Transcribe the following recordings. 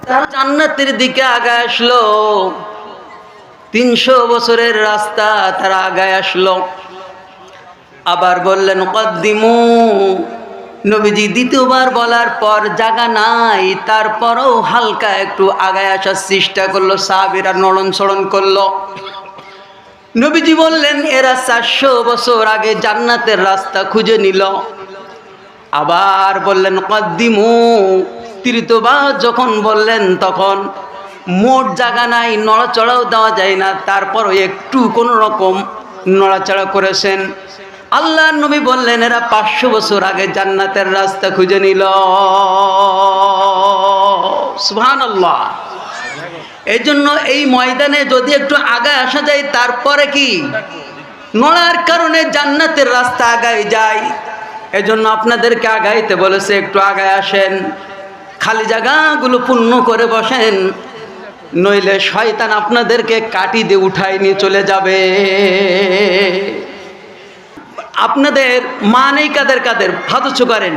তারা জান্নাতের দিকে আগায় আসলো। 300 বছরের রাস্তা তারা আগায় আসলো। আবার বললেন কদ্দিমু। নবীজি দ্বিতীয়বার বলার পর জায়গা নাই, তারপরও হালকা একটু আগায় আসার চেষ্টা করলো। সাহাবীরা নড়ন চড়ন করলো। নবীজি বললেন এরা 400 বছর আগে জান্নাতের রাস্তা খুঁজে নিল। আবার বললেন কদ্দিমু। তৃতীয়বার যখন বললেন তখন মোট জায়গা নাই, নড়াচড়াও দেওয়া যায় না, তারপরও একটু কোনো রকম নড়াচড়া করেছেন। আল্লাহর নবী বললেন এরা 500 বছর আগে জান্নাতের রাস্তা খুঁজে নিল। সুবহানাল্লাহ। এই জন্য এই ময়দানে যদি একটু আগায় আসা যায়, তারপরে কি নড়ার কারণে জান্নাতের রাস্তা আগায় যায়। এজন্য আপনাদেরকে আগাইতে বলেছে, একটু আগায় আসেন, খালি জায়গাগুলো পূর্ণ করে বসেন, নইলে শয়তান আপনাদেরকে কাটি দিয়ে উঠায় নিয়ে চলে যাবে। আপনাদের মা নেই কাদের কাদের? হাত উঁচু করেন।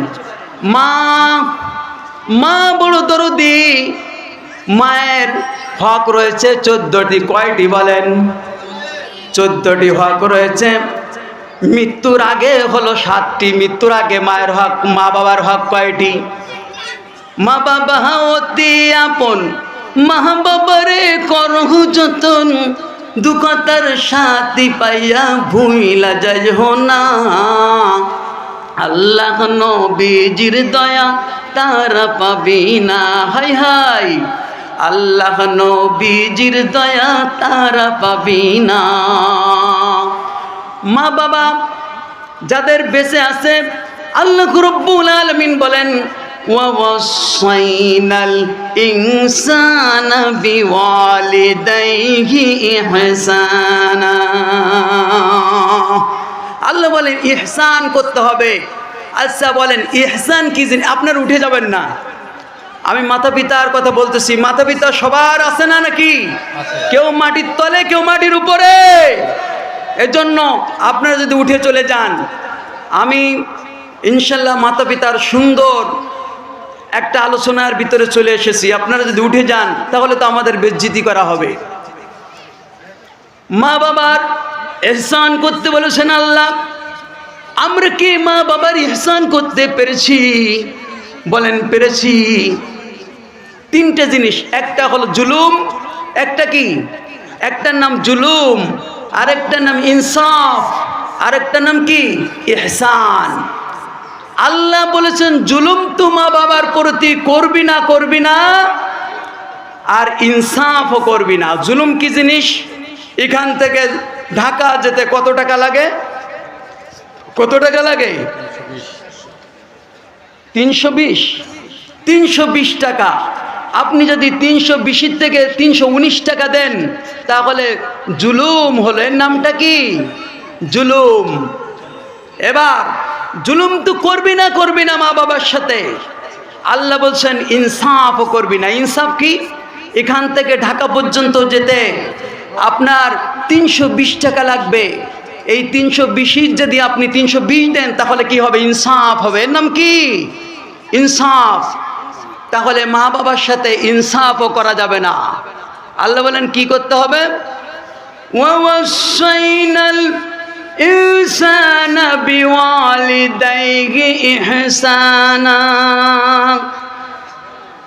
মা বড় দরদি। মায়ের হক রয়েছে 14টি। কয়টি বলেন? 14টি হক রয়েছে। মৃত্যুর আগে হলো 7টি। মৃত্যুর আগে মায়ের হক, মা বাবার হক কয়টি? মা বাবা অতি আপন, মা বাবারে করহু যতন, দুঃখতার সাথী পাইয়া ভুইলা যাইও না। আল্লাহ নবীজির দয়া তারা পাবি না। হাই হাই, আল্লাহ নবীজির দয়া তারা পাবি না। মা বাবা যাদের বেঁচে আছে, আল্লাহ রাব্বুল আলামিন বলেন ওয়াসাইনাল ইনসানা বিওয়ালিদাইহি ইহসানা। আল্লাহ বলেন ইহসান করতে হবে। আচ্ছা বলেন ইহসান কি জিনিস? আপনারা উঠে যাবেন না, আমি মাতা পিতার কথা বলতেছি। মাতা পিতা সবার আছে না নাকি? কেউ মাটির তলে, কেউ মাটির উপরে। এজন্য আপনারা যদি উঠে চলে যান, আমি ইনশাল্লাহ মাতা পিতার সুন্দর একটা আলোচনার ভিতরে চলে এসেছি। আপনারা যদি উঠে যান তাহলে তো আমাদের বেজ্জিতি করা হবে। মা বাবার ইহসান করতে বলেছেন আল্লাহ। আমরা কি মা বাবার ইহসান করতে পেরেছি? বলেন পেরেছি। 3টে জিনিস, একটা হলো জুলুম, একটা কি? একটার নাম জুলুম, আরেকটার নাম ইনসাফ, আরেকটার নাম কি? ইহসান। আল্লাহ বলেছেন জুলুম তো মা বাবার প্রতি করবি না, করবি না, আর ইনসাফও করবি না। জুলুম কি জিনিস? এখান থেকে ঢাকা যেতে কত টাকা লাগে? কত টাকা লাগে? 320 টাকা। আপনি যদি 320 থেকে 319 টাকা দেন তাহলে জুলুম হলো। এর নামটা কি? জুলুম। এবার জুলুম তো করবি না, করবি না মা বাবার সাথে। আল্লাহ বলছেন ইনসাফও করবি না। ইনসাফ কি? এখান থেকে ঢাকা পর্যন্ত যেতে আপনার 320 টাকা লাগবে। এই 320 যদি আপনি 320 দেন তাহলে কি হবে? ইনসাফ হবে। এর নাম কি? ইনসাফ। তাহলে মা বাবার সাথে ইনসাফও করা যাবে না। আল্লাহ বলেন কি করতে হবে? ওয়াসাইনাল ইনসানা বিওয়ালিদাইহি ইহসানা।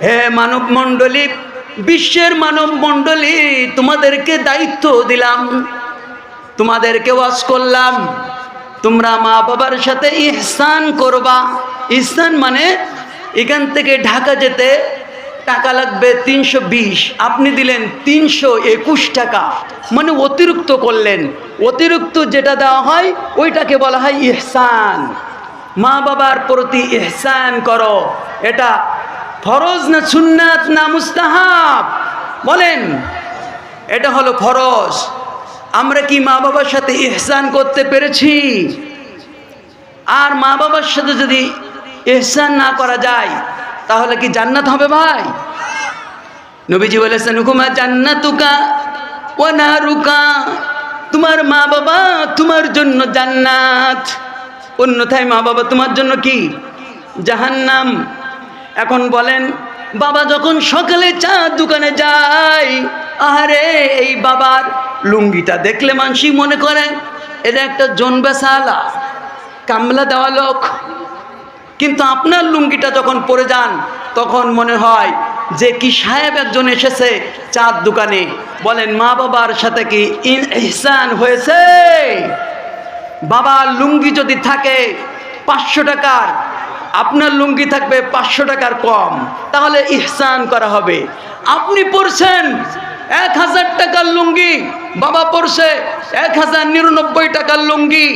হে মানব মণ্ডলী, বিশ্বের মানব মণ্ডলী, তোমাদেরকে দায়িত্ব দিলাম, তোমাদেরকে ওয়াজ করলাম, তোমরা মা বাবার সাথে ইহসান করবা। ইহসান মানে এখান থেকে ঢাকা যেতে টাকা লাগবে 320, আপনি দিলেন 321 টাকা, মানে অতিরিক্ত করলেন। অতিরিক্ত যেটা দেওয়া হয় ওইটাকে বলা হয় ইহসান। মা বাবার প্রতি ইহসান করো। এটা ফরজ না সুন্নাত না মুস্তাহাব? বলেন। এটা হলো ফরজ। আমরা কি মা বাবার সাথে ইহসান করতে পেরেছি? আর মা বাবার সাথে যদি ইহসান না করা যায় তাহলে কি জান্নাত হবে ভাই? নবীজি বলেছেন হুকুমা জান্নাতুকা ওয়া নারুকা। তোমার মা বাবা তোমার জন্য জান্নাত, অন্যথায় মা বাবা তোমার জন্য কি? জাহান্নাম। এখন বলেন বাবা যখন সকালে চা দোকানে যায়, আরে এই বাবার লুঙ্গিটা দেখলে মানুষই মনে করে এটা একটা জনবেসালা, কামলা দেওয়া লোক। কিন্তু আপনার লুঙ্গিটা যখন পরে যান তখন মনে হয় যে কি সাহেব একজন এসেছে চার দোকানে। বলেন মা বাবার সাথে কি ইহসান হয়েছে? বাবার লুঙ্গি যদি থাকে 500 টাকার, আপনার লুঙ্গি থাকবে 500 টাকার কম, তাহলে ইহসান করা হবে। আপনি পরছেন 1000 টাকার লুঙ্গি, বাবা পরছে 1099 টাকার লুঙ্গি,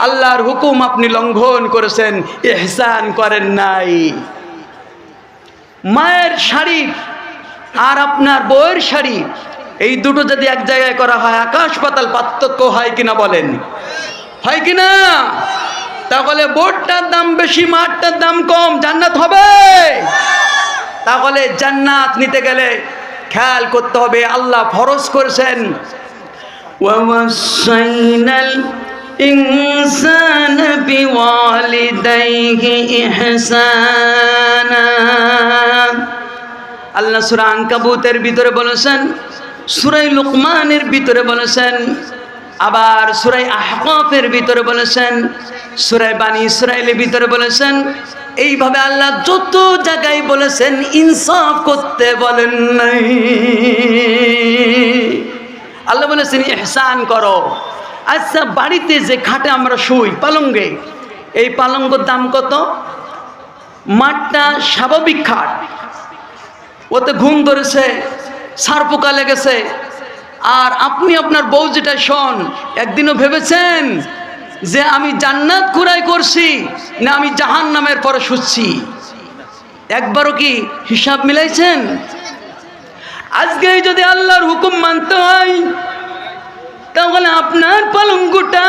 আল্লাহর হুকুম আপনি লঙ্ঘন করেছেন, ইহসান করেন নাই। মায়ের শাড়ি আর আপনার বউয়ের শাড়ি, এই দুটো যদি এক জায়গায় করা হয় আকাশ পাতাল পার্থক্য হয় কিনা বলেন? হয় কিনা? তাহলে বোর্ডটার দাম বেশি, মাঠটার দাম কম, জান্নাত হবে? তাহলে জান্নাত নিতে গেলে খেয়াল করতে হবে, আল্লাহ ফরজ করেছেন ওয়াসাইনাল ইনসানা বিওয়ালিদাইহি ইহসানা। আল্লাহ সূরা আনকাবুতের ভিতরে বলেছেন, সূরা লুকমানের ভিতরে বলেছেন, আবার সূরা আহকাফের ভিতরে বলেছেন, সূরা বানী ইসরাঈলের ভিতরে বলেছেন। এইভাবে আল্লাহ যত জায়গায় বলেছেন ইনসাফ করতে বলেন নাই। আল্লাহ বলেছেন ইহসান করো। আচ্ছা, বাড়িতে যে খাটে আমরা শুই, পালঙ্গে, এই পালঙ্গের দাম কত? মাঠটা স্বাভাবিক খাট, ওতে ঘুম ধরেছে, ছার পোকা লেগেছে, আর আপনি আপনার বউ যেটা শোন, একদিনও ভেবেছেন যে আমি জান্নাত কুরাই করছি না আমি জাহান্নামের পরে শুচ্ছি? একবারও কি হিসাব মিলাইছেন? আজকে যদি আল্লাহর হুকুম মানতে হয় তাহলে আপনার পালঙ্গটা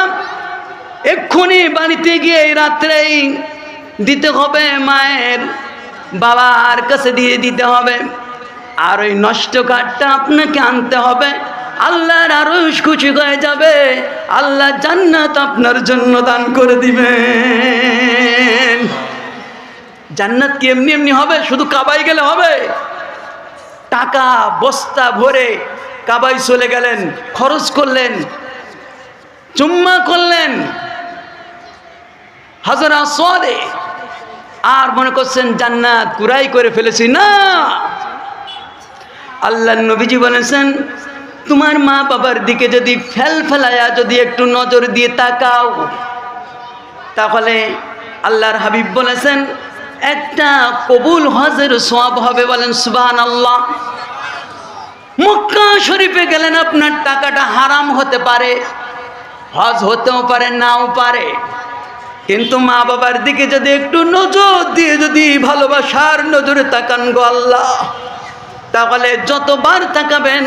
এক্ষুনি বাড়িতে গিয়ে রাত্রেই দিতে হবে, মায়ের বাবার কাছে দিয়ে দিতে হবে। আর ওই নষ্ট কাঠটা আপনাকে আনতে হবে। আল্লাহর আরশ খুশি হয়ে যাবে, আল্লাহ জান্নাত আপনার জন্য দান করে দিবেন। জান্নাত কি এমনি এমনি হবে? শুধু কাবায় গেলে হবে? টাকা বস্তা ভরে কাবায় চলে গেলেন, খরচ করলেন, চুম্মা করলেন হাজার আসওয়াদে, আর মনে করছেন জান্নাত কুরাই করে ফেলেছি। না, আল্লাহর নবীজি বলেছেন তোমার মা বাবার দিকে যদি ফেলায়া যদি একটু নজর দিয়ে তাকাও, তাহলে আল্লাহর হাবিব বলেছেন একটা কবুল হজের সওয়াব হবে। বলেন সুবহানাল্লাহ। মক্কা শরীফে গেলেন, আপনার টাকাটা হারাম হতে পারে, হজ হতেও পারে, নাও পারে, কিন্তু মা বাবার দিকে যদি একটু নজর দিয়ে যদি ভালোবাসার নজরে তাকান গো আল্লাহ, তাহলে যতবার তাকাবেন,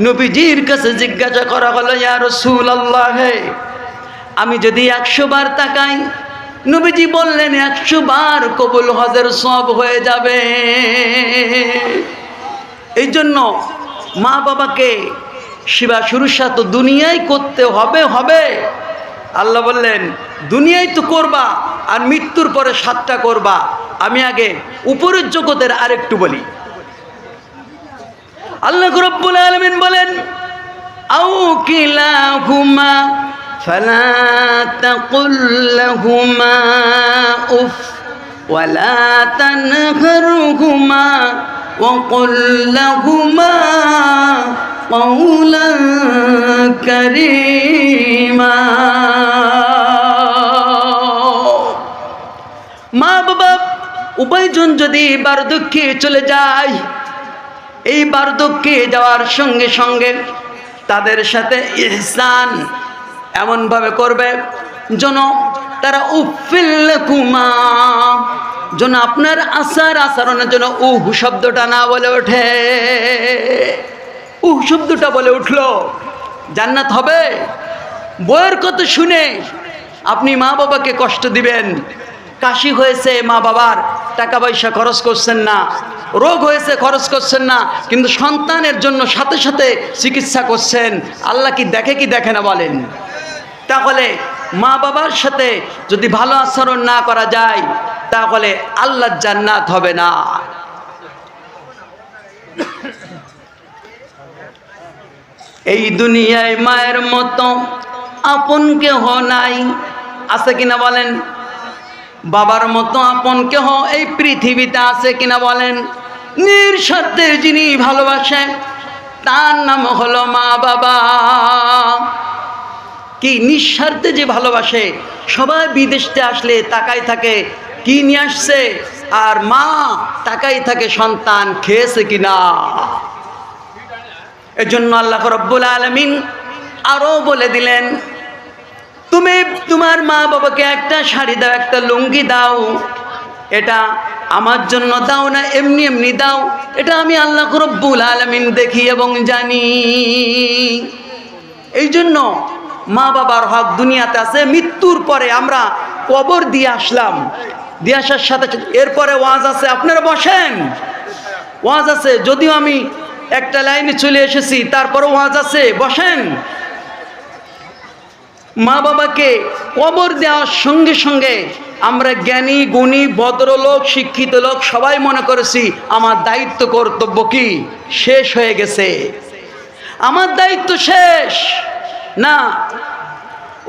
নবীজির কাছে জিজ্ঞাসা করা হলো ইয়া রাসূলুল্লাহ, আমি যদি 100 বার তাকাই, নবীজি বললেন 100 বার কবুল হজের সওয়াব হয়ে যাবে। এই জন্য মা বাবাকে সেবা শুশ্রূষা তো দুনিয়ায় করতে হবে। আল্লাহ বললেন দুনিয়ায় তো করবা, আর মৃত্যুর পরে 7টা করবা। আমি আগে উপরের জগতের আরেকটু বলি। আল্লাহ রাব্বুল আলামিন বলেন আও কিলাহুমা ফালা তাকুল লাহুমা উফ ওয়ালা তানহারহুমা وقل لهما قولا كريما। মা বাবা উভয়জন যদি বার্ধক্যে চলে যায়, এই বার্ধক্যে যাওয়ার সঙ্গে সঙ্গে তাদের সাথে ইহসান এমনভাবে করবে যেন তারা উফিল্লাকুমা, যেন আপনার আচরণের জন্য উহ শব্দটা না বলে ওঠে। উহ শব্দটা বলে উঠলো, জান্নাত হবে? বইয়ের কথা শুনে আপনি মা বাবাকে কষ্ট দিবেন। কাশি হয়েছে, মা বাবার টাকা পয়সা খরচ করছেন না, রোগ হয়েছে খরচ করছেন না, কিন্তু সন্তানের জন্য সাথে সাথে চিকিৎসা করছেন। আল্লাহ কি দেখে কি দেখে না বলেন? তাহলে মা বাবার সাথে যদি ভালো আচরণ না করা যায়, তাহলে আল্লাহর জান্নাত হবে না। এই দুনিয়ায় মায়ের মতো আপন কেহ নাই, আছে কিনা বলেন? বাবার মতো আপন কেহ এই পৃথিবীতে আছে কিনা বলেন? নিঃস্বার্থে যিনি ভালোবাসেন তার নাম হলো মা বাবা। কি নিঃস্বার্থে যে ভালোবাসে, সবাই বিদেশে আসলে তাকাই থাকে কি নিয়ে আসছে, আর মা তাকাই থাকে সন্তান খেয়েছে কিনা। এজন্য আল্লাহ রাব্বুল আলামিন আরো বলে দিলেন, তুমি তোমার মা বাবাকে একটা শাড়ি দাও, একটা লুঙ্গি দাও, এটা আমার জন্য দাও না এমনি এমনি দাও, এটা আমি আল্লাহ রাব্বুল আলামিন দেখি এবং জানি। এই জন্য মা বাবার হক দুনিয়াতে আছে। মৃত্যুর পরে আমরা কবর দিয়ে আসলাম, দিয়ে আসার সাথে এরপরে ওয়াজ আছে, আপনারা বসেন, ওয়াজ আছে। যদিও আমি একটা লাইনে চলে এসেছি, তারপরে ওয়াজ আছে, বসেন। মা বাবাকে কবর দেওয়ার সঙ্গে সঙ্গে আমরা জ্ঞানী গুণী ভদ্রলোক শিক্ষিত লোক সবাই মনে করেছি আমার দায়িত্ব কর্তব্য কি শেষ হয়ে গেছে, আমার দায়িত্ব শেষ। না,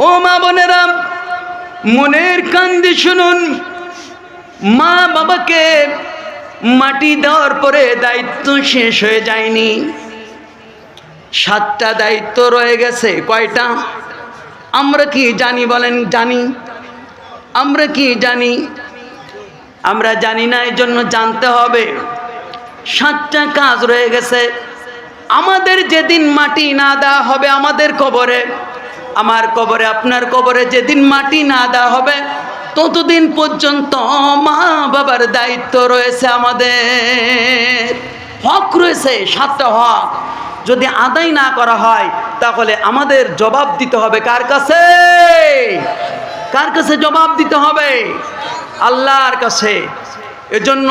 ও মা বোনেরা, মনের কান্দি শুনুন। মা বাবাকে মাটি দেওয়ার পরে দায়িত্ব শেষ হয়ে যায়নি, 7টা দায়িত্ব রয়ে গেছে। কয়টা? আমরা কি জানি বলেন? জানি? আমরা কি জানি? আমরা জানি না, এই জন্য জানতে হবে। 7টা কাজ রয়ে গেছে। আমাদের যেদিন মাটি না দেওয়া হবে আমাদের কবরে, আমার কবরে, আপনার কবরে যেদিন মাটি না দেওয়া হবে ততদিন পর্যন্ত মা বাবার দায়িত্ব রয়েছে, আমাদের হক রয়েছে। 7টা হক যদি আদায় না করা হয় তাহলে আমাদের জবাব দিতে হবে কার কাছে? কার কাছে জবাব দিতে হবে? আল্লাহর কাছে। এজন্য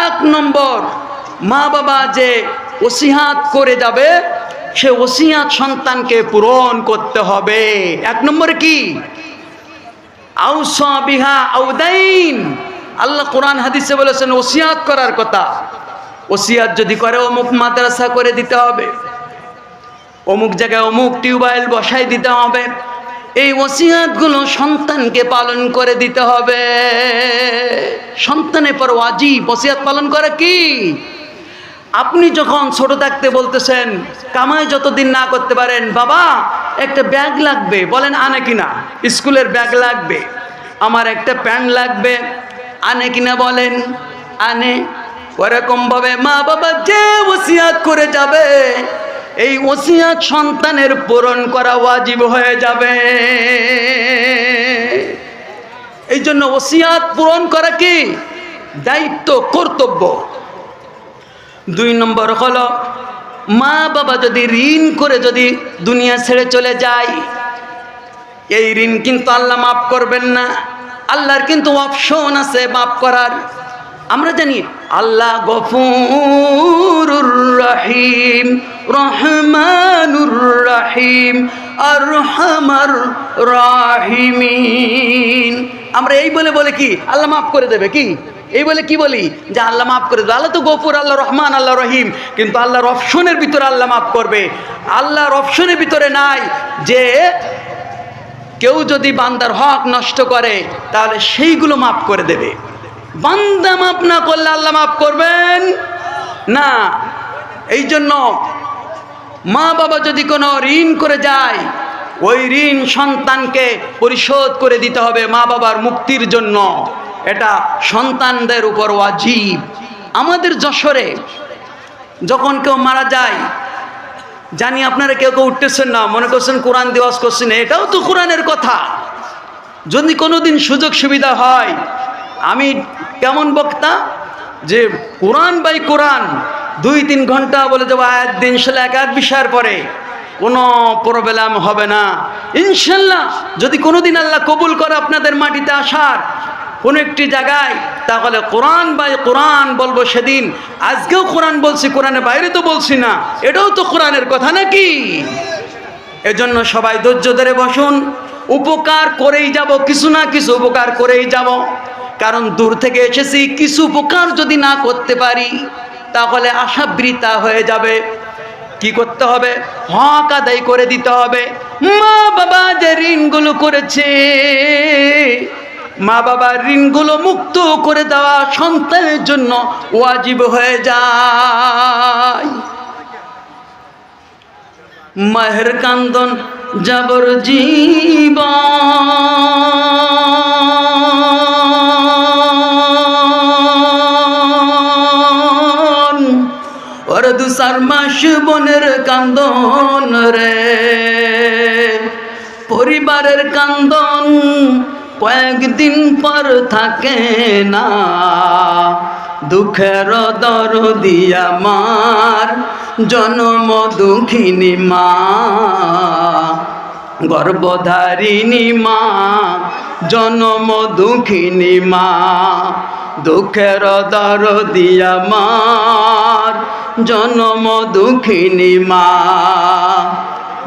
1 নম্বর, মা বাবা যে ওসিয়াত করে যাবে সে ওসিয়াত সন্তানকে পূরণ করতে হবে। 1 নম্বরে কি? আউসা বিহা আউদাইন। আল্লাহ কোরআন হাদিসে বলেছেন ওসিয়াত করার কথা। ওসিয়াত যদি করে অমুক মাদ্রাসা করে দিতে হবে, অমুক জায়গায় অমুক টিউবওয়েল বসাই দিতে হবে। এই ওসিয়াতগুলো সন্তানকে পালন করে দিতে হবে। সন্তানের পর ওয়াজিব ওসিয়াত পালন করা। কি? আপনি যখন ছোট থাকতে বলতেছেন কামাই যতদিন না করতে পারেন, বাবা একটা ব্যাগ লাগবে, বলেন আনে কিনা? স্কুলের ব্যাগ লাগবে, আমার একটা প্যান্ট লাগবে, আনে কিনা বলেন? আনে। ওরকম ভাবে মা বাবা যে ওসিয়াত করে যাবে এই ওসিয়াত সন্তানের পূরণ করা ওয়াজিব হয়ে যাবে। এই জন্য ওসিয়াত পূরণ করা কি? দায়িত্ব, কর্তব্য। 2 নম্বর হলো মা বাবা যদি ঋণ করে যদি দুনিয়া ছেড়ে চলে যায়, এই ঋণ কিন্তু আল্লাহ মাফ করবেন না। আল্লাহর কিন্তু অপশন আছে মাফ করার। আমরা জানি আল্লাহ গফুরুর রহিম, রহমানুর রহিম, আরহামার রাহিমিন। আমরা এই বলে বলে কি আল্লাহ মাফ করে দেবে? কি এই বলে কি বলি যে আল্লাহ মাফ করে দেবে? আল্লাহ তো গফুর, আল্লাহ রহমান, আল্লাহ রহিম, কিন্তু আল্লাহর অপশনের ভিতরে আল্লাহ মাফ করবে। আল্লাহর অপশনের ভিতরে নাই যে কেউ যদি বান্দার হক নষ্ট করে তাহলে সেইগুলো মাফ করে দেবে। বান্দা মাফ না করলে আল্লাহ মাফ করবেন না। এই জন্য মা বাবা যদি কোনো ঋণ করে যায় ওই ঋণ সন্তানকে পরিশোধ করে দিতে হবে মা বাবার মুক্তির জন্য। এটা সন্তানদের উপর ওয়াজিব। আমাদের যশোরে যখন কেউ মারা যায়, জানি আপনারা কেউ কেউ উঠতেছেন না, মনে করছেন কোরআন দিবস করছেন, এটাও তো কোরআনের কথা। যদি কোনোদিন সুযোগ সুবিধা হয়, আমি কেমন বক্তা যে কোরআন বাই কোরআন 2-3 ঘন্টা বলে যাবো আয়াত দিন ইনশাল্লাহ, এক এক বিষয়ের পরে কোনো প্রবলেম হবে না ইনশাল্লাহ। যদি কোনোদিন আল্লাহ কবুল করে আপনাদের মাটিতে আসার কোনো একটি জায়গায়, তাহলে কোরআন বাই কোরআন বলবো সেদিন। আজকেও কোরআন বলছি, কোরআনের বাইরে তো বলছি না, এটাও তো কোরআনের কথা নাকি? এজন্য সবাই ধৈর্য ধরে বসুন, উপকার করেই যাব, কিছু না কিছু উপকার করেই যাব। কারণ দূর থেকে এসেছি, কিছু উপকার যদি না করতে পারি তাহলে আশা বৃথা হয়ে যাবে। কি করতে হবে? হক আদায় করে দিতে হবে। মা বাবা যে ঋণগুলো করেছে, মা বাবার ঋণগুলো মুক্ত করে দেওয়া সন্তানের জন্য ওয়াজিব হয়ে যায়। মায়ের কান্দন যাবর জীবন, ওর 2-4 মাস বোনের কান্দন রে, পরিবারের কান্দন কয়েকদিন পর থাকে না। দুঃখের দরদি আমার জনম দুঃখিনী মা, গর্ভধারিণী মা, জনম দুঃখিনী মা। দুঃখের দরদি আমার জনম দুঃখিনী মা।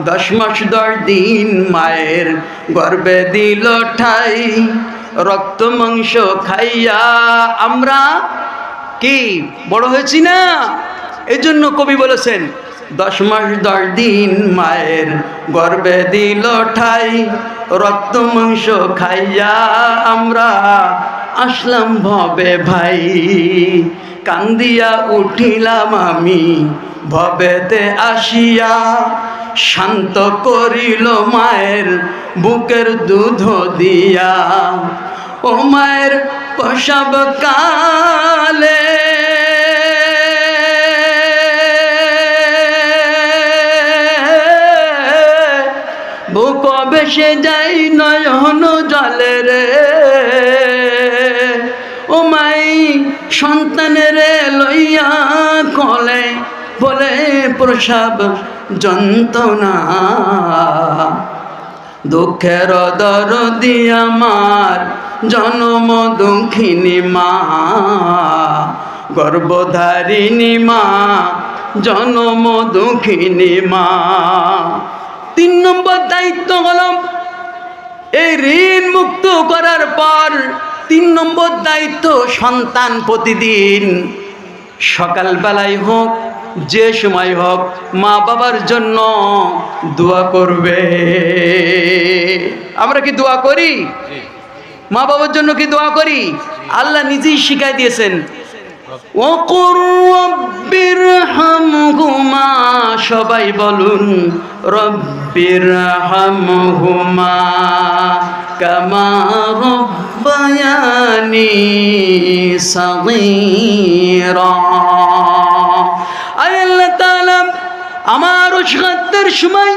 10 মাস 10 দিন মায়ের গর্ভে দিল ঠাই, রক্ত মাংস খাইয়া আমরা কি বড় হয়েছি না? এই জন্য কবি বলেছেন 10 মাস 10 দিন মায়ের গর্ভে দিল ঠাই, রক্ত মাংস খাইয়া আমরা আসলাম ভবে ভাই। কান্দিয়া উঠিলাম আমি ভবেতে আসিয়া, শান্ত করিল মায়ের বুকের দুধ দিয়া। ও মায়ের প্রসব কালে বুক ভেসে যাই নয়ন জলে রে। ও মাই সন্তানের লইয়া কলে বলে প্রসব যন্ত্রণা। দুঃখের দরদি আমার জনম দুঃখিনী মা, গর্ভধারিণী মা, জনম দুঃখিনী মা। 3 নম্বর দায়িত্ব হলো এই ঋণ মুক্ত করার পর 3 নম্বর দায়িত্ব, সন্তান প্রতিদিন সকালবেলায় হোক যে সময় হোক মা বাবার জন্য দোয়া করবে। আমরা কি দোয়া করি? মা বাবার জন্য কি দোয়া করি? আল্লাহ নিজেই শিখাই দিয়েছেন, ওকুর রব্বির হামহুমা, সবাই বলুন রব্বির হামহুমা কামা রব্বায়ানি সগীরা। আল্লাহ তাআলা আমার অসুখের সময়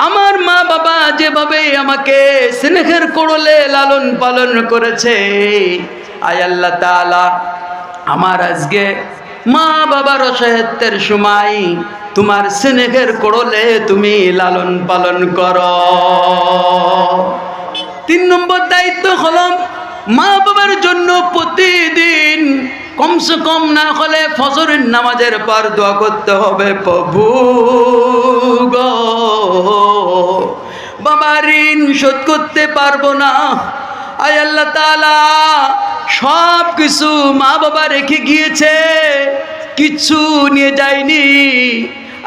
আমার মা বাবা যেভাবে আমাকে স্নেহের কোড়লে লালন পালন করেছে, আয় আল্লাহ তাআলা আমার আজকে মা বাবার অসহায়ত্বের সময় তোমার স্নেহের কোড়লে তুমি লালন পালন করো। 3 নম্বর দায়িত্ব হলো মা বাবার জন্য প্রতিদিন কমসে কম না হলে ফজরের নামাজের পর দোয়া করতে হবে, প্রভু গো বাবা ঋণ শোধ করতে পারবো না, আয় আল্লাহ তাআলা সব কিছু মা বাবা রেখে গিয়েছে, কিচ্ছু নিয়ে যায়নি।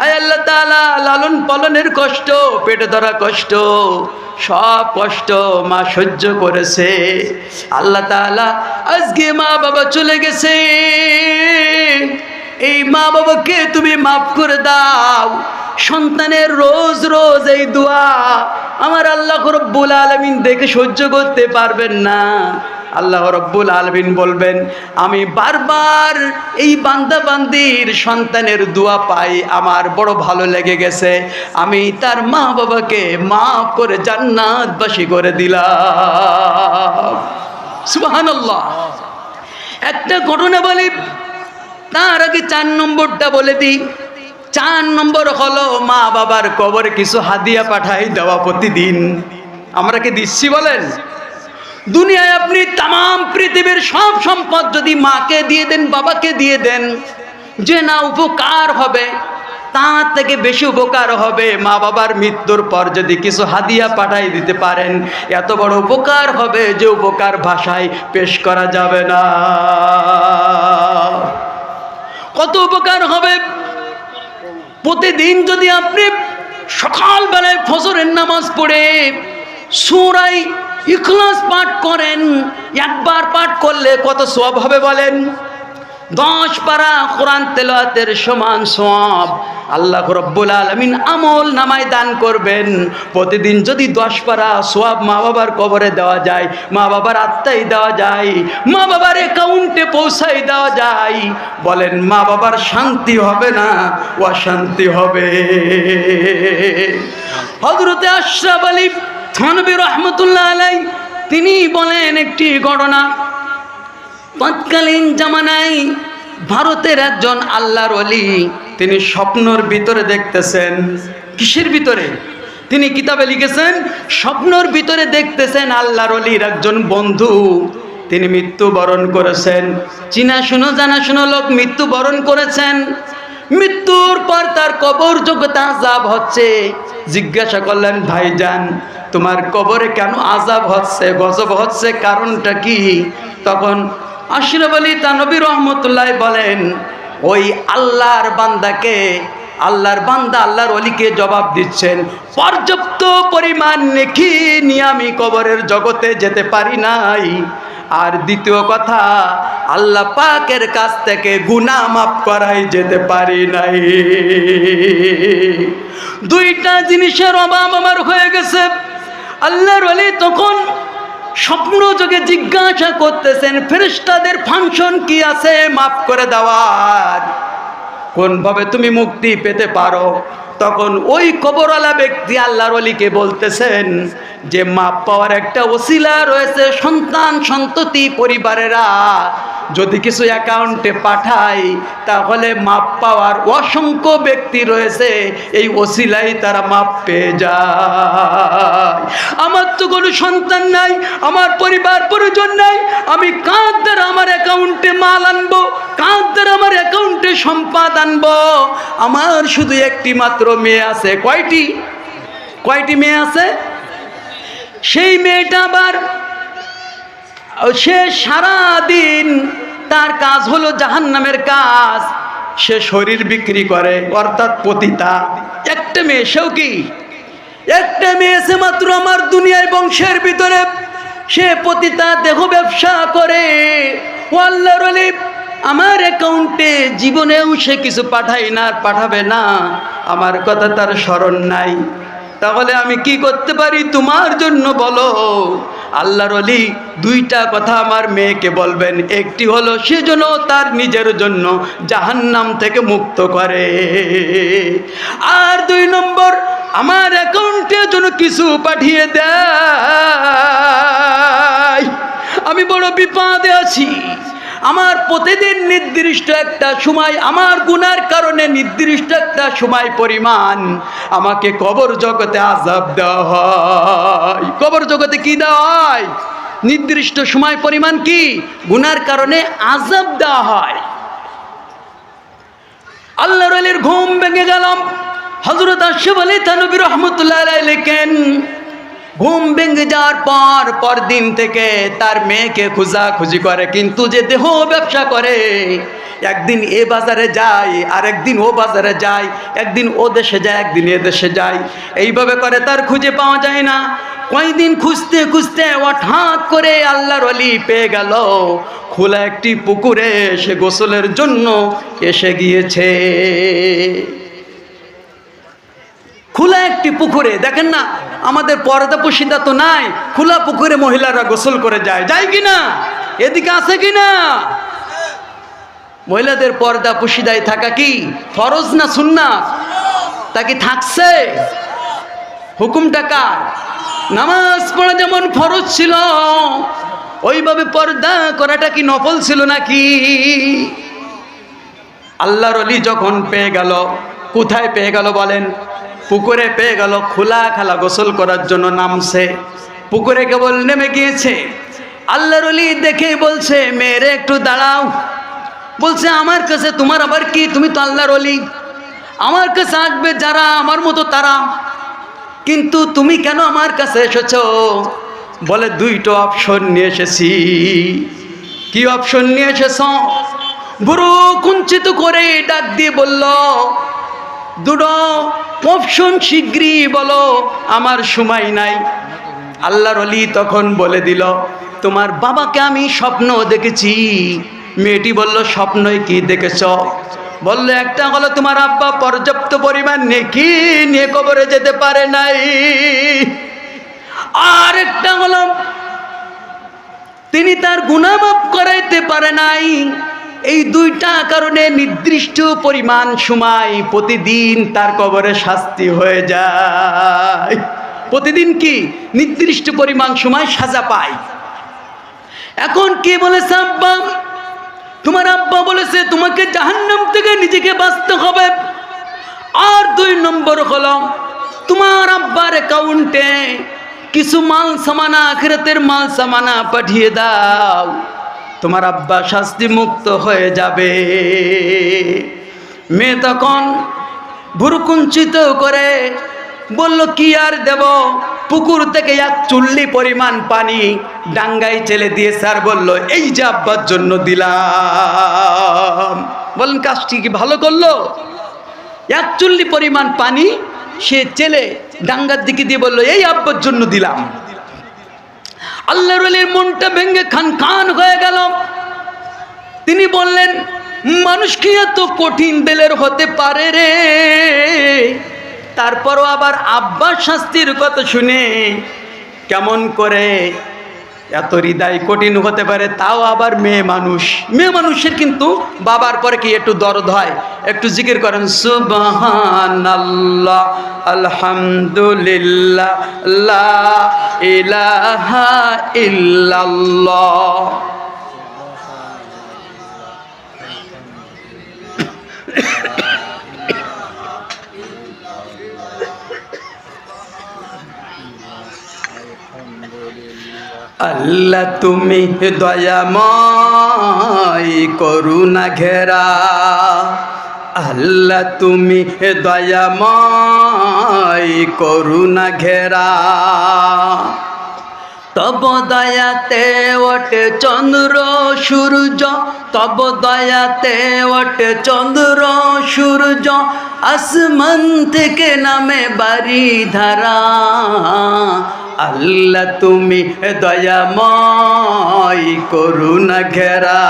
আয় আল্লাহ তাআলা লালন পালনের কষ্ট, পেটে ধরা কষ্ট, সব কষ্ট মা সহ্য করেছে। আল্লাহ তাআলা আজকে মা বাবা চলে গেছে, এই মা বাবাকে তুমি মাফ করে দাও। সন্তানের রোজ রোজ এই দোয়া আমার আল্লাহ রব্বুল আলামিন দেখে সহ্য করতে পারবেন না। আল্লাহ রব্বুল আলামিন বলবেন, আমি বারবার এই বান্দা বান্দির সন্তানের দোয়া পাই, আমার বড় ভালো লেগে গেছে, আমি তার মা বাবাকে মাফ করে জান্নাতবাসী করে দিলাম। সুবহানাল্লাহ। একটা ঘটনা বলি, তার আগে 4 নম্বরটা বলে দিই। 4 নম্বর হলো মা বাবার কবরে কিছু হাদিয়া পাঠাই দেওয়া প্রতিদিন। আমরা কি দিচ্ছি বলেন? দুনিয়ায় আপনি তাম পৃথিবীর সব সম্পদ যদি মাকে দিয়ে দেন, বাবাকে দিয়ে দেন, যে না উপকার হবে, তার থেকে বেশি উপকার হবে মা বাবার মৃত্যুর পর যদি কিছু হাদিয়া পাঠাই দিতে পারেন। এত বড় উপকার হবে যে উপকার ভাষায় পেশ করা যাবে না। কত উপকার হবে। প্রতিদিন যদি আপনি সকালবেলায় ফজরের নামাজ পড়ে সূরা ইখলাস পাঠ করেন, একবার পাঠ করলে কত সওয়াব হবে বলেন? 10 পারা কোরআন তেলাওয়াতের সমান সওয়াব আল্লাহ রাব্বুল আলামিন আমল নামায় দান করবেন। প্রতিদিন যদি 10 পারা সওয়াব মা বাবার কবরে দেওয়া যায়, মা বাবার আত্মায় দেওয়া যায়, মা বাবার অ্যাকাউন্টে পৌঁছাই দেওয়া যায়, বলেন মা বাবার শান্তি হবে না অশান্তি হবে? হযরতে আশরাফ আলী থানভী রাহমাতুল্লাহ আলাইহি তিনি বলেন একটি ঘটনা। তৎকালীন জামানায় ভারতের একজন আল্লাহর ওলি, তিনি স্বপ্নর ভিতরে দেখতেছেন। কিসের ভিতরে? তিনি কিতাবে লিখেছেন স্বপ্নর ভিতরে দেখতেছেন আল্লাহর ওলির একজন বন্ধু তিনি মৃত্যুবরণ করেছেন। চিনা শুনো জানা শুনো লোক মৃত্যুবরণ করেছেন। মৃত্যুর পর তার কবর জগতে আযাব হচ্ছে। জিজ্ঞাসা করলেন, ভাইজান তোমার কবরে কেন আযাব হচ্ছে, গজব হচ্ছে, কারণটা কি? তখন আশরাফ আলী থানভী রহমতুল্লাহ বলেন, ওই আল্লাহর বান্দাকে, আল্লাহর বান্দা আল্লাহর ওলিকে জবাব দিচ্ছেন, পর্যাপ্ত পরিমাণ নেকি নিয়ে আমি কবরের জগতে যেতে পারি নাই। আর দ্বিতীয় কথা, আল্লাহ পাকের কাছ থেকে গুনাহ মাফ করাই যেতে পারি নাই। দুইটা জিনিসের অভাব আমার হয়ে গেছে। আল্লাহর ওলি তখন স্বপ্ন যোগে জিজ্ঞাসা করতেছেন, ফেরেশতাদের ফাংশন কি আছে মাফ করে দেওয়ার, কোনভাবে তুমি মুক্তি পেতে পারো? তখন ওই কবরওয়ালা ব্যক্তি আল্লাহর ওলিকে বলতেছেন যে মাপ পাওয়ার একটা ওসিলা রয়েছে, সন্তান সন্ততি পরিবারেরা যদি কিছু অ্যাকাউন্টে পাঠায় তাহলে মাপ পাওয়ার অসংখ্য ব্যক্তি রয়েছে, এই ওসিলাই তারা মাপ পেয়ে যায়। আমার তো কোনো সন্তান নাই, আমার পরিবার পরিজন নাই, আমি কার দ্বারা আমার অ্যাকাউন্টে মাল আনবো, কার দ্বারা আমার অ্যাকাউন্টে সম্পদ আনবো? আমার শুধু একটি মাত্র মেয়ে আছে। কয়টি মেয়ে আছে? সেই মেয়েটা আবার সে সারা দিন তার কাজ হলো জাহান্নামের কাজ, সে শরীর বিক্রি করে, অর্থাৎ পতিতা। একটা মেয়ে, সেও কি একটা মেয়ে আছে মাত্র আমার দুনিয়ার বংশের ভিতরে, সে পতিতা, দেহ ব্যবসা করে। ও আল্লাহর ওলি, আমার অ্যাকাউন্টে জীবনেও সে কিছু পাঠায় না, আর পাঠাবে না, আমার কথা তার স্মরণ নাই। তাহলে আমি কি করতে পারি তোমার জন্য বলো? আল্লাহর ওলি দুইটা কথা আমার মেয়েকে বলবেন। একটি হলো সে যেন তার নিজের জন্য জাহান্নাম থেকে মুক্ত করে, আর 2 নম্বর আমার অ্যাকাউন্টে যেন কিছু পাঠিয়ে দেয়। আমি বড় বিপদে আছি। আমার প্রতিদিন নির্দিষ্ট একটা সময়, আমার গুনার কারণে নির্দিষ্ট একটা সময় পরিমাণ আমাকে কবর জগতে আযাব দেওয়া হয়। কবর জগতে কি দেওয়া হয়? নির্দিষ্ট সময় পরিমাণ কি গুনার কারণে আযাব দেওয়া হয়। আল্লাহর ওলির ঘুম ভেঙে গেল। হযরত আশরাফ আলী থানভী রহমতুল্লাহ আলাইহি লেখেন, ঘুম ভেঙে যাওয়ার পর পরদিন থেকে তার মেয়েকে খোঁজাখুঁজি করে, কিন্তু যে দেহ ব্যবসা করে, একদিন এ বাজারে যায়, আরেকদিন ও বাজারে যায়, একদিন ও দেশে যায়, একদিন এ দেশে যায়, এইভাবে করে তার খুঁজে পাওয়া যায় না। কয়েকদিন খুঁজতে খুঁজতে হঠাৎ করে আল্লাহর ওলি পেয়ে গেল খোলা একটি পুকুরে সে গোসলের জন্য এসে গিয়েছে। খোলা একটি পুকুরে, দেখেন না আমাদের পর্দা পুশিদা তো নাই, খোলা পুকুরে মহিলারা গোসল করে যায়, যায় কিনা? এদিকে আছে কিনা? মহিলাদের পর্দা পুশিদায় থাকা কি ফরজ না সুন্নাত? তা কি থাকছে? হুকুমটা কার? নামাজ পড়া যেমন ফরজ ছিল, ওইভাবে পর্দা করাটা কি নফল ছিল নাকি? আল্লাহর ওলি যখন পেয়ে গেল, কোথায় পেয়ে গেল বলেন? পুকুরে পেয়ে গেল। খোলা খালা গোসল করার জন্য নামছে, পুকুরে কেবল নেমে গিয়েছে। আল্লাহর ওলি দেখে বলছে, মেরে একটু দাঁড়াও। বলছে, আমার কাছে তোমার আবার কি? তুমি তো আল্লাহর ওলি, আমার কাছে আসবে যারা আমার মতো তারা, কিন্তু তুমি কেন আমার কাছে এসেছো? বলে, 2টো অপশন নিয়ে এসেছি। কি অপশন নিয়ে এসেছ? বুড়ো কুঞ্চিত করে ডাক দিয়ে বলল, দুটো অপশন শীঘ্রই বলো, আমার সময় নাই। আল্লাহর ওলি তখন বলে দিল, তোমার বাবাকে আমি স্বপ্ন দেখেছি। মেয়েটি বলল, স্বপ্নই কি দেখেছ? বলল, একটা হলো তোমার আব্বা পর্যাপ্ত পরিমাণ নেকি নিয়ে কবরে যেতে পারে নাই, আর একটা হলো তিনি তার গুনাহ মাফ করাইতে পারে নাই। এই দুইটা কারণে নির্দিষ্ট পরিমাণ সময় প্রতিদিন তার কবরে শাস্তি হয়ে যায়। প্রতিদিন কি নির্দিষ্ট পরিমাণ সময় সাজা পায়। এখন কে বলেছে? আব্বা। তোমার আব্বা বলেছে তোমাকে জাহান্নাম থেকে নিজেকে বাঁচতে হবে। আর 2 নম্বর হলো, তোমার আব্বার অ্যাকাউন্টে কিছু মাল সামানা, আখিরাতের মাল সামানা পাঠিয়ে দাও, তোমার আব্বা শাস্তি মুক্ত হয়ে যাবে। মেয়ে তখন ভুরুকুঞ্চিত করে বলল, কি আর দেব? পুকুর থেকে 1 চুল্লি পরিমাণ পানি ডাঙ্গায় চেলে দিয়ে স্যার বলল, এই যে আব্বার জন্য দিলাম। বলেন, কাজটি কি ভালো করলো? 1 চুল্লি পরিমাণ পানি সে চেলে ডাঙ্গার দিকে দিয়ে বলল, এই আব্বার জন্য দিলাম। আল্লাহর ওলির মনটা ভেঙে খান খান হয়ে গেল। তিনি বললেন, মানুষ কি এত কঠিন দিলের হতে পারে রে? তারপরও আবার আব্বার শাস্তির কথা শুনে কেমন করে এত হৃদয় কঠিন হতে পারে? তাও আবার মেয়ে মানুষ। মেয়ে মানুষের কিন্তু বাবার পরে কি একটু দরদ হয়? একটু জিকির করেন, সুবহানাল্লাহ, আলহামদুলিল্লাহ, লা ইলাহা ইল্লাল্লাহ। আল্লাহ তুমি দয়াময়, করুণা ঘেরা। আল্লাহ তুমি দয়াময়, করুণা ঘেরা। তব দয়াতে ওঠে চন্দ্র সূর্য, তব দয়াতে ওঠে চন্দ্র সূর্য, আসমান থেকে নামে বাড়ি ধারা। আল্লাহ তুমি দয়াময়, করুণা ঘেরা।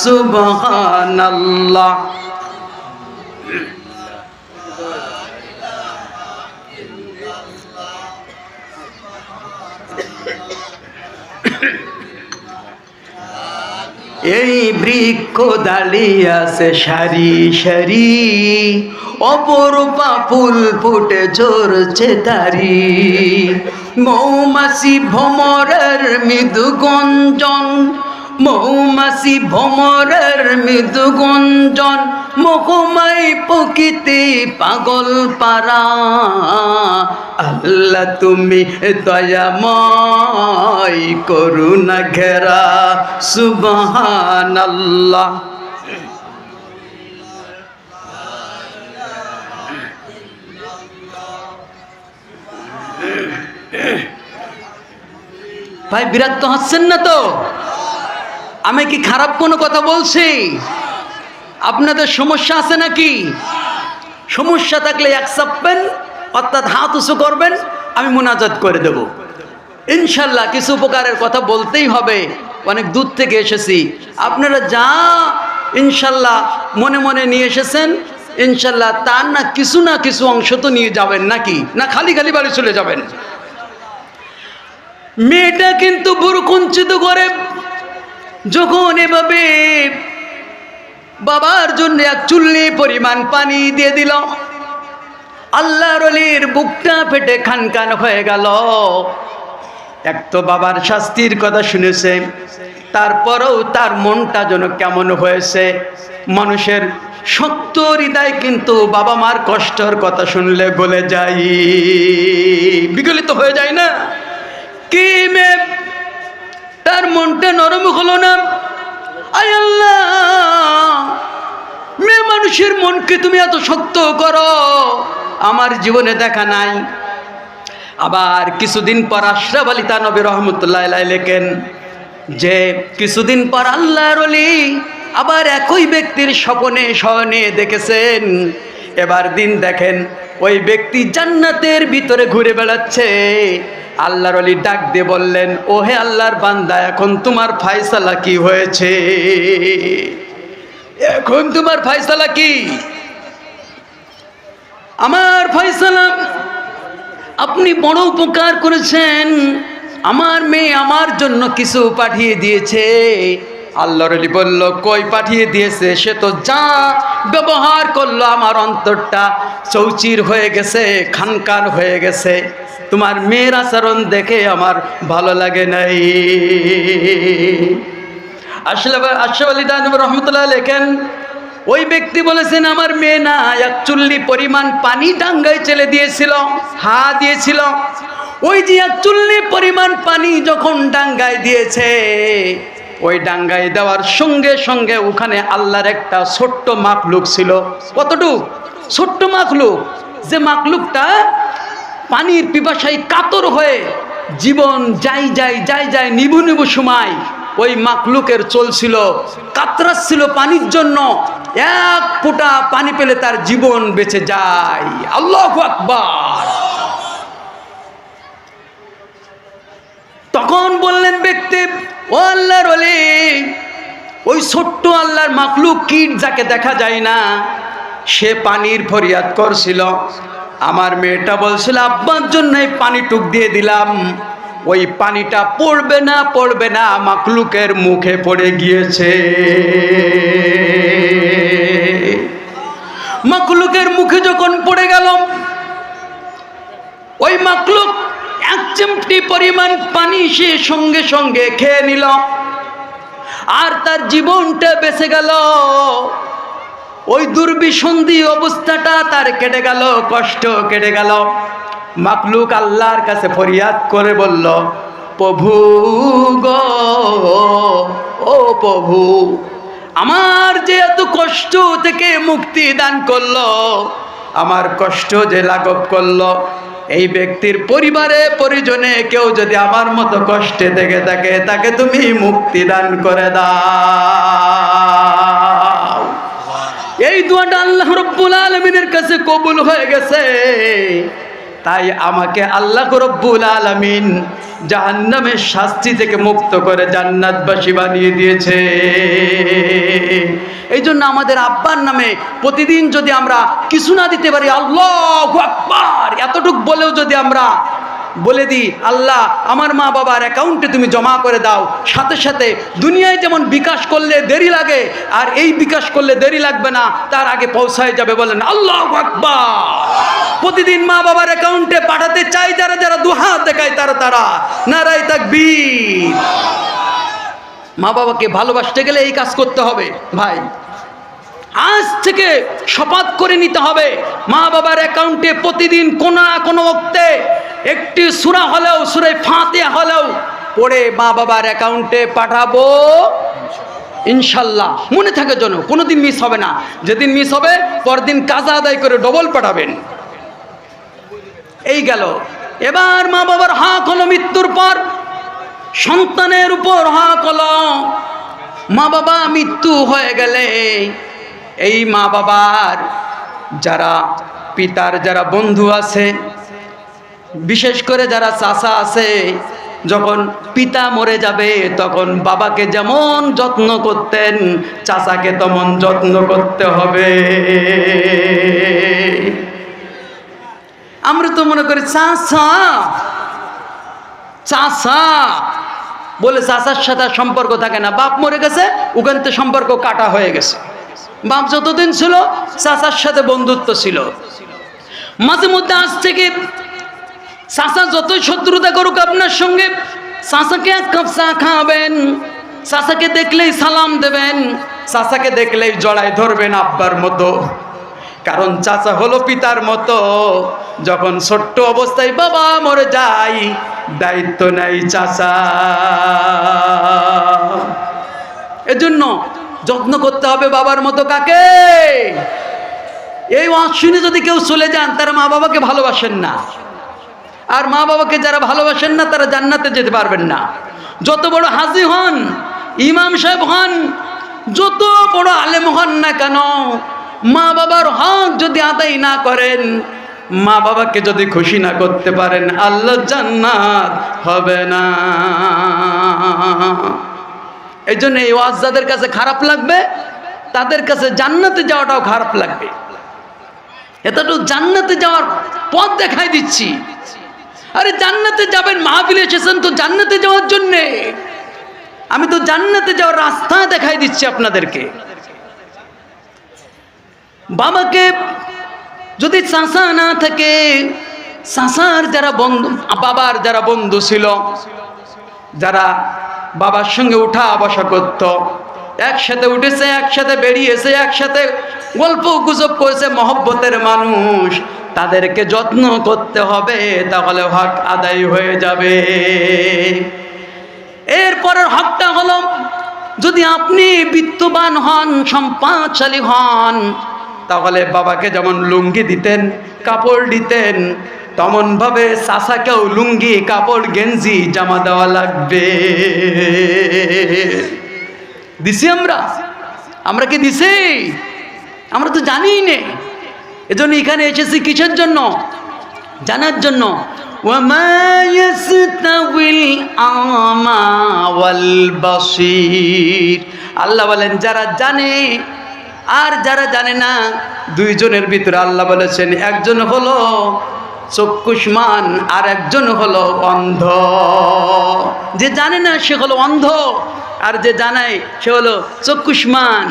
সুবহানাল্লাহ। এই বৃক্ষ দাঁড়িয়ে আছে সারি সারি, অপরূপা ফুল ফুটে ঝরছে তারি। মৌমাছি ভ্রমরের মৃদু গঞ্জন, মৌমাছি ভ্রমরের মৃদু গঞ্জন, মোহমাই প্রকৃতি পাগল পারা। আল্লাহ তুমি দয়াময়, করুণা ঘেরা। সুবহানাল্লাহ। ভাই বিরাট তো হাসছেন না তো? আমি কি খারাপ কোনো কথা বলছি? আপনাদের সমস্যা আছে নাকি? সমস্যা থাকলে এক চাপবেন, অর্থাৎ হাত উঁচু করবেন, আমি মুনাজাত করে দেব ইনশাল্লাহ। কিছু উপকারের কথা বলতেই হবে, অনেক দূর থেকে এসেছি। আপনারা যা ইনশাল্লাহ মনে মনে নিয়ে এসেছেন, ইনশাল্লাহ তার না কিছু অংশ তো নিয়ে যাবেন নাকি? না খালি খালি বাড়ি চলে যাবেন? মেয়েটা কিন্তু ভুরুকুঞ্চিত করে যখন এভাবে বাবার জন্য 1 চুল্লি পরিমাণ পানি দিয়ে দিল, আল্লাহর ওলির বুকটা ফেটে খান খান হয়ে গেল। এক তো বাবার শাস্তির কথা শুনেছে, তারপরেও তার মনটা যেন কেমন হয়েছে। মানুষের শক্ত হৃদয় কিন্তু বাবা মার কষ্টের কথা শুনলে গলে যায়, বিগলিত হয়ে যায় না? কি মেয়ে, তার মনটা নরম হলো না? আয় আল্লাহ, মেয়ে মানুষের মনকে তুমি এত শক্ত করো, আমার জীবনে দেখা নাই। আবার কিছুদিন পর আশরাফ আলী থানভী রহমতুল্লাহ আলাইহি লেখেন যে কিছুদিন পর আল্লাহর ওলি আবার একই ব্যক্তির স্বপ্নে শয়নে দেখেছেন। এবার দিন দেখেন ওই ব্যক্তি জান্নাতের ভিতরে ঘুরে বেড়াচ্ছে। আল্লাহর ওলি ডাক দিয়ে বললেন, ও হে আল্লাহর বান্দা, এখন তোমার ফায়সালা কি হয়েছে? এখন তোমার ফায়সালা কি? আমার ফায়সালা, আপনি বড় উপকার করেছেন, আমার মেয়ে আমার জন্য কিছু পাঠিয়ে দিয়েছে। আল্লাহর ওলি বলল, কই পাঠিয়ে দিয়েছে? সে তো যা ব্যবহার করলো আমার অন্তরটা চৌচির হয়ে গেছে, খানকান হয়ে গেছে। তোমার মেয়ের আচরণ দেখে আমার ভালো লাগে নাই। আশরাফ আলী থানভী রহমতুল্লাহ লেখেন, ওই ব্যক্তি বলেছেন আমার মেয়ে না, এক চুল্লি পরিমাণ পানি ডাঙ্গায় চেলে দিয়েছিল, দিয়েছিল। ওই যে এক চুল্লি পরিমাণ পানি যখন ডাঙ্গায় দিয়েছে, ওই ডাঙ্গায় দেওয়ার সঙ্গে সঙ্গে ওখানে আল্লাহর একটা ছোট্ট মাখলুক ছিল। কতটুক? ছোট্ট মাখলুক, যে মাখলুকটা পানির পিপাসায় কাতর হয়ে জীবন যাই যাই যাই যাই নিবু নিবু সময় ওই মাখলুকের চলছিল, কাতরাচ্ছিল পানির জন্য। এক ফোঁটা পানি পেলে তার জীবন বেঁচে যায়। আল্লাহু আকবার। তখন বললেন ব্যক্তি, ও আল্লাহর ওলি, ওই ছোট্ট আল্লাহর মাখলুক কীট যাকে দেখা যায় না, সে পানির ফরিয়াদ করছিল। আমার মেয়েটা বলছিল আব্বার জন্য এই পানি টুক দিয়ে দিলাম। ওই পানিটা পড়বে না পড়বে না মাখলুকের মুখে পড়ে গিয়েছে। মাখলুকের মুখে যখন পড়ে গেল, ওই মাখলুক এক চিমটি পরিমাণ পানি সে সঙ্গে সঙ্গে খেয়ে নিল, আর তার জীবনটা বেঁচে গেল। ওই দুর্বিসন্ধি অবস্থাটা তার কেটে গেল, কষ্ট কেটে গেল। মাখলুক আল্লাহর কাছে ফরিয়াদ করে বলল, প্রভু গো, ও প্রভু, আমার যে এত কষ্ট থেকে মুক্তি দান করলো, আমার কষ্ট যে লাঘব করলো, এই ব্যক্তির পরিবারে পরিজনে কেউ যদি আমার মতো কষ্টে থেকে থাকে, তাকে তুমি মুক্তি দান করে দাও। এই দোয়াটা আল্লাহ রাব্বুল আলামিনের কাছে কবুল হয়ে গেছে। তাই আমাকে আল্লাহ রাব্বুল আলামিন জাহান্নামের শাস্তি থেকে মুক্ত করে জান্নাতবাসী বানিয়ে দিয়েছে। এই জন্য আমাদের আব্বার নামে প্রতিদিন যদি আমরা কিছু না দিতে পারি, আল্লাহু আকবার এতটুক বলেও যদি আমরা বলে দিই, আল্লাহ আমার মা বাবার অ্যাকাউন্টে তুমি জমা করে দাও, সাথে সাথে দুনিয়ায় যেমন বিকাশ করলে দেরি লাগে, আর এই বিকাশ করলে দেরি লাগবে না, তার আগে পৌঁছায় যাবে। বলেন আল্লাহু আকবার। প্রতিদিন মা বাবার অ্যাকাউন্টে পাঠাতে চাই যারা যারা দুহাত দেখায় তারা নারায়ে তাকবীর। মা বাবাকে ভালোবাসতে গেলে এই কাজ করতে হবে ভাই। আজ থেকে শপথ করে নিতে হবে, মা বাবার অ্যাকাউন্টে প্রতিদিন কোনো না কোনো ওক্তে একটি সূরা হলেও, সূরা ফাতিহা হলেও পড়ে মা বাবার অ্যাকাউন্টে পাঠাবো ইনশাল্লাহ। মনে থাকে যেন কোনোদিন মিস হবে না। যেদিন মিস হবে পরদিন কাজা আদায় করে ডবল পাঠাবেন। এই গেল। এবার মা বাবার হক হলো মৃত্যুর পর সন্তানের উপর হক হলো। মা বাবা মৃত্যু হয়ে গেলে এই মা বাবার যারা পিতার যারা বন্ধু আছে, বিশেষ করে যারা চাচা আছে, যখন পিতা মরে যাবে তখন বাবাকে যেমন যত্ন করতেন চাচাকে তেমন যত্ন করতে হবে। আমরা তো মনে করি চাচা চাচা বলে চাচার সাথে সম্পর্ক থাকে না। বাপ মরে গেছে, ওখান থেকে সম্পর্ক কাটা হয়ে গেছে। বাপ যতদিন ছিল চাচার সাথে বন্ধুত্ব ছিল। মাঝে মধ্যে আজ থেকে চাচা যতই শত্রুতা করুক আপনার সঙ্গে, চাচাকে এক কাপ চা খাওয়াবেন, চাচাকে দেখলেই সালাম দেবেন, চাচাকে দেখলেই জড়ায় ধরবেন আব্বার মতো। কারণ চাচা হলো পিতার মতো। যখন ছোট্ট অবস্থায় বাবা মরে যায়, দায়িত্ব নেই চাচা। এজন্য যত্ন করতে হবে বাবার মতো। কাকে? এই ওয়াজ শুনে যদি কেউ চলে যান, তারা মা বাবাকে ভালোবাসেন না। আর মা বাবাকে যারা ভালোবাসেন না, তারা জান্নাতে যেতে পারবেন না। যত বড় হাজী হন, ইমাম সাহেব হন, যত বড় আলেম হন না কেন, মা বাবার হক যদি আদায় না করেন, মা বাবাকে যদি খুশি না করতে পারেন, আল্লাহ জান্নাত হবে না। এই জন্য এই ওয়াজ যাদের কাছে খারাপ লাগবে, তাদের কাছে জান্নাতে যাওয়াটাও খারাপ লাগবে। এটা তো জান্নাতে যাওয়ার পথ দেখাই দিচ্ছি। আরে জান্নাতে যাবেন, মাহফিলে এসেছেন তো জান্নাতে যাওয়ার জন্যে, আমি তো জান্নাতে যাওয়ার রাস্তা দেখাই দিচ্ছি আপনাদেরকে। বাবাকে যদি চাচা না থাকে, চাচার যারা বন্ধু, বাবার যারা বন্ধু ছিল, যারা বাবার সঙ্গে উঠা বসা করত, একসাথে উঠেছে, একসাথে বেরিয়েছে, একসাথে গল্প গুজব করেছে, মহব্বতের মানুষ, তাদেরকে যত্ন করতে হবে, তাহলে হক আদায় হয়ে যাবে। এরপরের হকটা হলো, যদি আপনি বিত্তবান হন, সম্পদশালী হন, তাহলে বাবাকে যেমন লুঙ্গি দিতেন, কাপড় দিতেন, তেমন ভাবে চাচাকেও লুঙ্গি, কাপড়, গেঞ্জি, জামা দেওয়া লাগবে। দিছি আমরা কি দিছি? আমরা তো জানিই নে। এজন্য এখানে এসেছি কিসের জন্য? জানার জন্য। ওয়ামা ইয়াস্তাউিল আমা ওয়াল বাসীর, আল্লাহ বলেন যারা জানে আর যারা জানে না, দুইজনের ভিতরে আল্লাহ বলেছেন একজন হলো চক্ষুষ্মান আর একজন হলো অন্ধ। যে জানে না সে হলো অন্ধ, আর যে জানায় সে হলো চক্ষুষ্মান।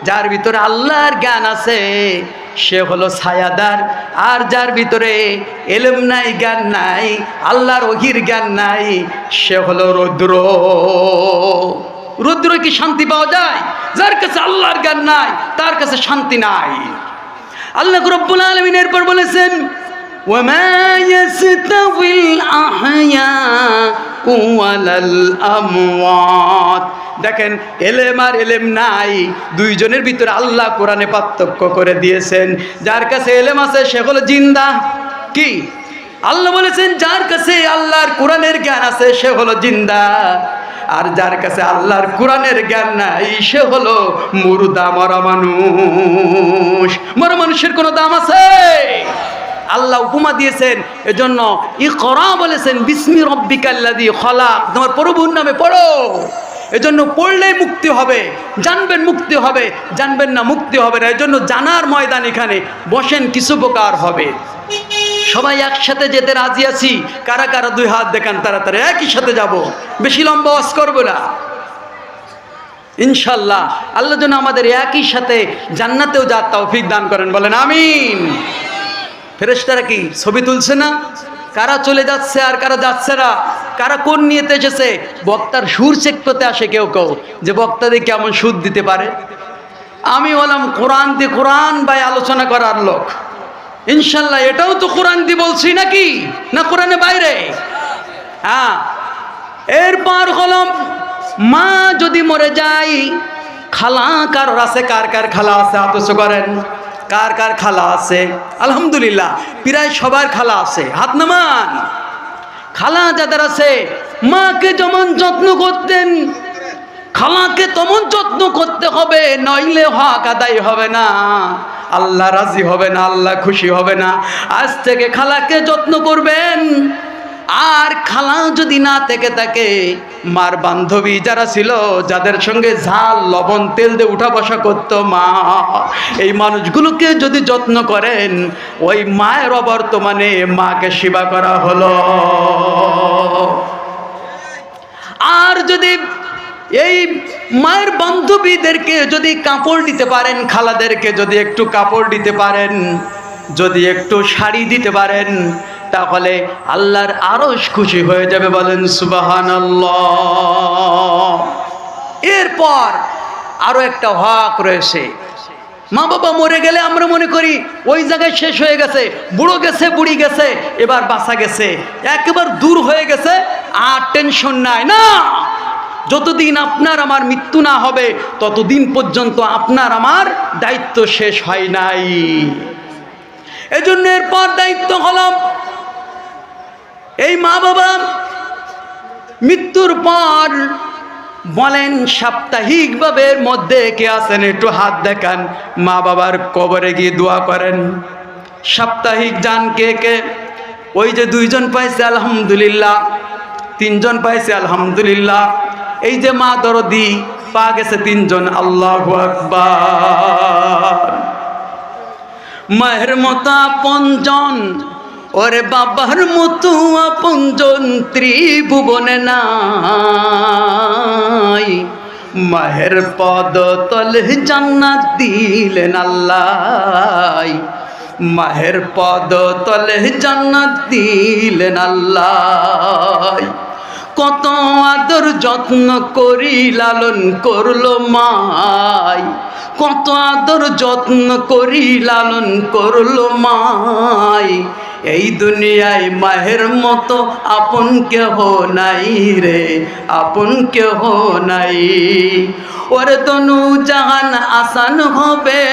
যার ভিতরে আল্লাহর জ্ঞান আছে সে হলো ছায়াদার, আর যার ভিতরে ইলম নাই, জ্ঞান নাই, আল্লাহর ওহির জ্ঞান নাই, সে হলো রৌদ্র। রৌদ্র কি শান্তি পাওয়া যায়? যার কাছে আল্লাহর জ্ঞান নাই তার কাছে শান্তি নাই। আল্লাহ রাব্বুল আলামিন এরপর বলেছেন ওয়ামা ইয়াস্তাউিল আহইয়া ওয়ালাল আমওয়াত। দেখেন, এলেম আর এলেম নাই, দুইজনের ভিতরে আল্লাহ কোরআনে পার্থক্য করে দিয়েছেন। যার কাছে এলেম আছে সে হলো জিন্দা। কি আল্লাহ বলেছেন? যার কাছে আল্লাহর কোরআনের জ্ঞান আছে সে হলো জিন্দা, আর যার কাছে আল্লাহর কোরআনের জ্ঞান নাই সে হলো মুর্দা, মরা মানুষ। মরা মানুষের কোনো দাম আছে? আল্লাহ উপমা দিয়েছেন, এজন্য ইকরা বলেছেন বিসমি রব্বিকাল্লাযী খলাক, তোমার প্রভুর নামে পড়ো। এজন্য পড়লেই মুক্তি হবে, জানবেন মুক্তি হবে, জানবেন না মুক্তি হবে না। এজন্য জানার ময়দান এখানে বসেন, কিছু উপকার হবে। সবাই একসাথে যেতে রাজি আছি? কারা কারা দুই হাত দেখান তাড়াতাড়ি, একই সাথে যাব, বেশি লম্বা ওয়াজ করব না ইনশাল্লাহ। আল্লাহ যেন আমাদের একই সাথে জান্নাতেও যাওয়ার তৌফিক দান করেন, বলেন আমিন। ফেরেশতারা কি ছবি তুলছে না? কারা চলে যাচ্ছে আর কারা যাচ্ছে না, কারা কোন নিয়েতে এসেছে? বক্তার সুর চেক করতে আসে কেউ কেউ, যে বক্তাদের কেমন সুর দিতে পারে। আমি বললাম কোরআন দিয়ে, কোরআন ভাই আলোচনা করার লোক, ইনশাল্লাহ এটাও তো কোরআন দিয়ে বলছি নাকি, না কোরআনে বাইরে? হ্যাঁ। এরপর হলাম, মা যদি মরে যায়, খালা কারোর আছে? কার কার খালা আছে? আতস করেন। কার কার খালা আছে? আলহামদুলিল্লাহ, প্রায় সবার খালা আছে, হাত নামান। খালা যাদের আছে, মাকে যেমন যত্ন করতেন, খালাকে তেমন যত্ন করতে হবে, নইলে হক আদায় হবে না, আল্লাহ রাজি হবে না, আল্লাহ খুশি হবে না। আজ থেকে খালাকে যত্ন করবেন। আর খালা যদি না থেকে থাকে, মার বান্ধবী যারা ছিল, যাদের সঙ্গে ঝাল লবণ তেল দিয়ে উঠা বসা করতো মা, এই মানুষগুলোকে যদি যত্ন করেন, ওই মায়ের অবর্তমানে মাকে সেবা করা হলো। আর যদি এই মায়ের বান্ধবীদেরকে যদি কাপড় দিতে পারেন, খালাদেরকে যদি একটু কাপড় দিতে পারেন, যদি একটু শাড়ি দিতে পারেন, তাহলে আল্লাহর আরশ খুশি হয়ে যাবে, বলেন সুবহানাল্লাহ। এরপর আরো একটা হক রয়েছে। মা বাবা মরে গেলে আমরা মনে করি ওই জায়গায় শেষ হয়ে গেছে, বুড়ো গেছে, বুড়ি গেছে, এবার বাঁচা গেছে, একেবারে দূর হয়ে গেছে, আর টেনশন নাই। না, যতদিন আপনার আমার মৃত্যু না হবে ততদিন পর্যন্ত আপনার আমার দায়িত্ব শেষ হয় নাই। এজন্য এরপর দায়িত্ব হলো, এই মা বাবা মৃত্যুর পর বলেন সাপ্তাহিকভাবে এর মধ্যে কে আছেন একটু হাত দেখান, মা বাবার কবরে গিয়ে দোয়া করেন। সাপ্তাহিক যান কে কে? ওই যে 2 জন পাইছে আলহামদুলিল্লাহ, 3 জন পাইছে আলহামদুলিল্লাহ। এই যে মা দরদি পা গেছে 3 জন, আল্লাহু আকবার। মায়ের মতো আপনজন, ওরে বাবার মতো আপনজন ত্রিভুবনে নাই। মায়ের পদ তলে জান্নাত দিলেন আল্লাহ, মায়ের পদ তলে জান্নাত দিলেন আল্লাহ। কত আদর যত্ন করি লালন করলো মাই, কত আদর যত্ন করি লালন করলো মাই। এই দুনিয়ায় মায়ের মতো আপন কেহ নাই রে, আপন কেহ নাই। ওরে তনু জাহান আসান হবে,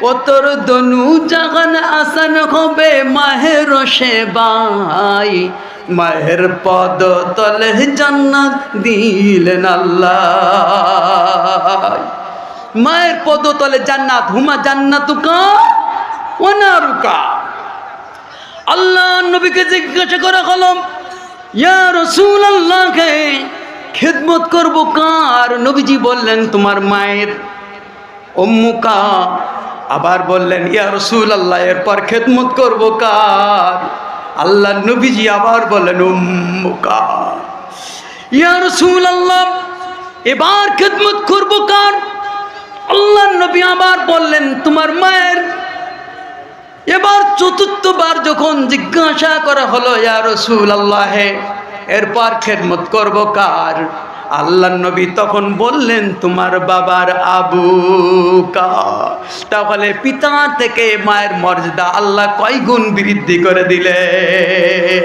ও তোর দনু জাহান আসান হবে মাহের সেবাই। মায়ের পদ তলে জান্নাত দিলেন আল্লাহ, মায়ের পদ তলে জান্নাত। হুমা জান্নাতুকা ওয়া নারুকা। আল্লাহ নবীকে জিজ্ঞাসা করা হলো, ইয়া রাসূলুল্লাহ, খেদমত করব কার? নবীজি বললেন তোমার মায়ের। উম্মুকা। আবার বললেন ইয়া রাসূলুল্লাহ, এরপর খেদমত করব কার? আল্লাহ নবীজি আবার বললেন উম্মুকা। ইয়া রাসূলুল্লাহ, এবার খেদমত করব কার? আল্লাহ নবী আবার বললেন তোমার মায়ের। এবার 4বার যখন জিজ্ঞাসা করা হলো ইয়া রাসূলুল্লাহ, এরপর খেদমত করব কার? আল্লাহ নবী তখন বললেন তোমার বাবার আবুকা। তাহলে পিতা থেকে মায়ের মর্যাদা আল্লাহ কয় গুণ বৃদ্ধি করে দিলেন?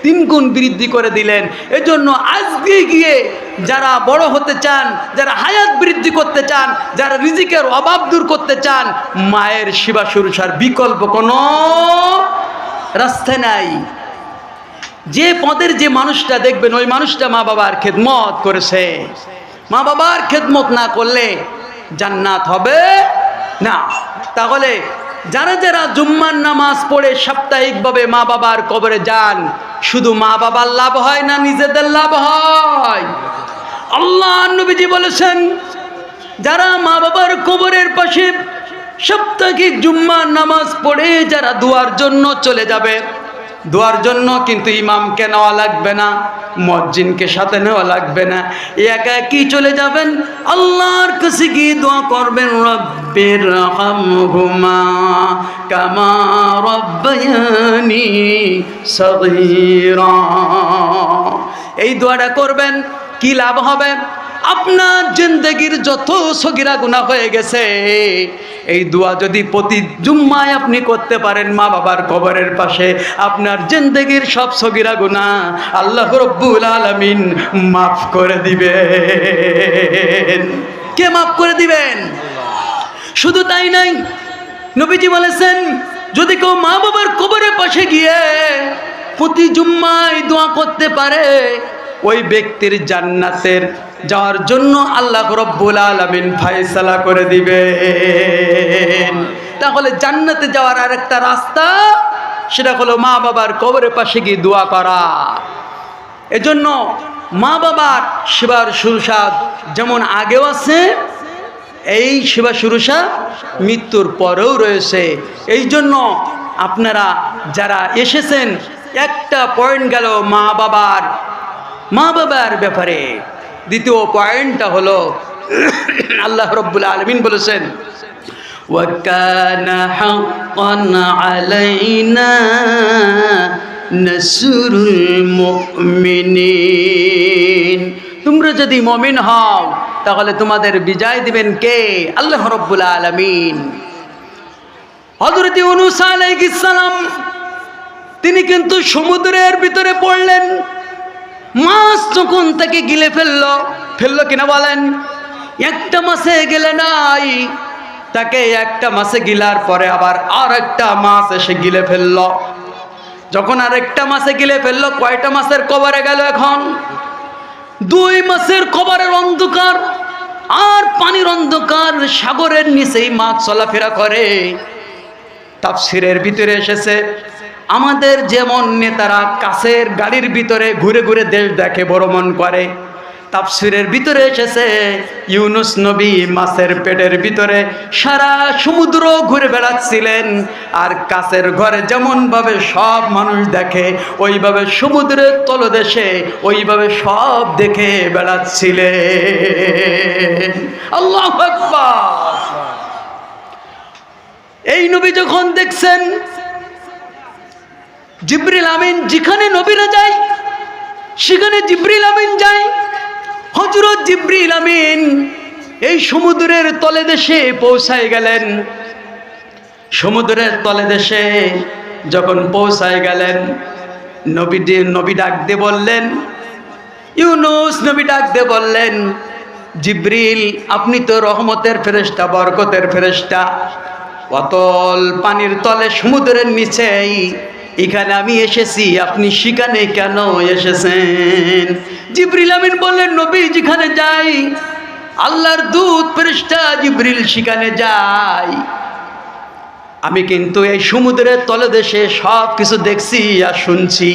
3 গুণ বৃদ্ধি করে দিলেন। এজন্য আজকে গিয়ে যারা বড় হতে চান, যারা হায়াত বৃদ্ধি করতে চান, যারা রিজিকের অভাব দূর করতে চান, মায়ের সেবা শুশ্রূষার বিকল্প কোনো রাস্তা নাই। যে পদের যে মানুষটা দেখবেন ওই মানুষটা মা বাবার খেদমত করেছে। মা বাবার খেদমত না করলে জান্নাত হবে না। তাহলে যারা যারা জুম্মার নামাজ পড়ে সাপ্তাহিকভাবে মা বাবার কবরে যান, শুধু মা বাবার লাভ হয় না নিজেদের লাভ হয়? আল্লাহ নবীজি বলেছেন যারা মা বাবার কবরের পাশে সাপ্তাহিক জুম্মার নামাজ পড়ে যারা দুয়ার জন্য চলে যাবে, দোয়ার জন্য কিন্তু ইমামকে নেওয়া লাগবে না, মুয়াজ্জিনকে সাথে নেওয়া লাগবে না, একা একই চলে যাবেন। আল্লাহর কাছে গিয়ে দোয়া করবেন, রব্বির রহমহুমা কামা রব্বায়ানি সগীরা। এই দোয়াটা করবেন, কি লাভ হবে? আপনার জিন্দেগির যত সগীরা গুনাহ হয়ে গেছে, এই দোয়া যদি প্রতি জুম্মায় আপনি করতে পারেন মা বাবার কবরের পাশে, আপনার জিন্দেগির সব সগীরা গুনাহ আল্লাহ রব্বুল আলামিন মাফ করে দিবেন। কে মাফ করে দিবেন? শুধু তাই নাই, নবীজি বলেছেন যদি কেউ মা বাবার কবরের পাশে গিয়ে প্রতি জুম্মায় দোয়া করতে পারে, ওই ব্যক্তির জান্নাতের যাওয়ার জন্য আল্লাহ রব্বুল আলামিন ফয়সালা করে দিবেন। তাহলে জান্নাতে যাওয়ার আরেকটা রাস্তা, সেটা হলো মা বাবার কবরের পাশে গিয়ে দোয়া করা। এজন্য মা বাবার সেবার শুশ্রূষা যেমন আগেও আছে, এই সেবা শুশ্রূষা মৃত্যুর পরেও রয়েছে। এই জন্য আপনারা যারা এসেছেন, একটা পয়েন্ট গেল মা বাবার ব্যাপারে। দ্বিতীয় পয়েন্টটা হলো আল্লাহ রাব্বুল আলামিন বলেছেন ওয়া কানা হাক্কান আলাইনা নাসরুল মুমিনিন। তোমরা যদি মুমিন হও তাহলে তোমাদের বিজয় দিবেন কে? আল্লাহ রাব্বুল আলামিন। হযরত ইউনূস আলাইহিস সালাম তিনি কিন্তু সমুদ্রের ভিতরে পড়লেন। মাছ যখন তাকে গিলে ফেললো কিনা বলেন? একটা মাছে গেলে নাই, তাকে একটা মাছে গিলার পরে আবার আর একটা মাছ এসে গিলে ফেললো। যখন আরেকটা মাছে গিলে ফেললো, কয়টা মাছের কবরে গেল এখন? 2 মাছের কবরের অন্ধকার আর পানির অন্ধকার, সাগরের নিচেই মাছ চলাফেরা করে। তাফসীরের ভিতরে এসেছে, আমাদের যেমন নেতারা কাছের গাড়ির ভিতরে ঘুরে ঘুরে দেশ দেখে, ভ্রমণ করে, তাফসীরের ভিতরে এসেছে ইউনুস নবী মাছের পেটের ভিতরে সারা সমুদ্র ঘুরে বেড়াচ্ছিলেন। আর কাছের ঘরে যেমন ভাবে সব মানুষ দেখে, ওইভাবে সমুদ্রের তলদেশে ওইভাবে সব দেখে বেড়াচ্ছিলেন। আল্লাহু আকবার। এই নবী যখন দেখছেন, জিবরিল আমিন যেখানে নবীরা যায় সেখানে জিবরিল আমিন যায়। হযরত জিবরিল আমিন এই সমুদ্রের তলদেশে পৌঁছায় গেলেন। সমুদ্রের তলদেশে যখন পৌঁছায় গেলেন, নবী ডাক দিয়ে বললেন, ইউনুস নবী ডাক দিয়ে বললেন, জিবরিল আপনি তো রহমতের ফেরেশতা, বরকতের ফেরেশতা, অতল পানির তলে সমুদ্রের নিচেই এখানে আমি এসেছি, আপনি সেখানে কেন এসেছেন? জিবরিল আমিন বললেন, নবী যেখানে যাই আল্লাহর দূত ফেরেশতা জিবরিল সেখানে যায়। আমি কিন্তু এই সমুদ্রের তলদেশে সব কিছু দেখছি আর শুনছি।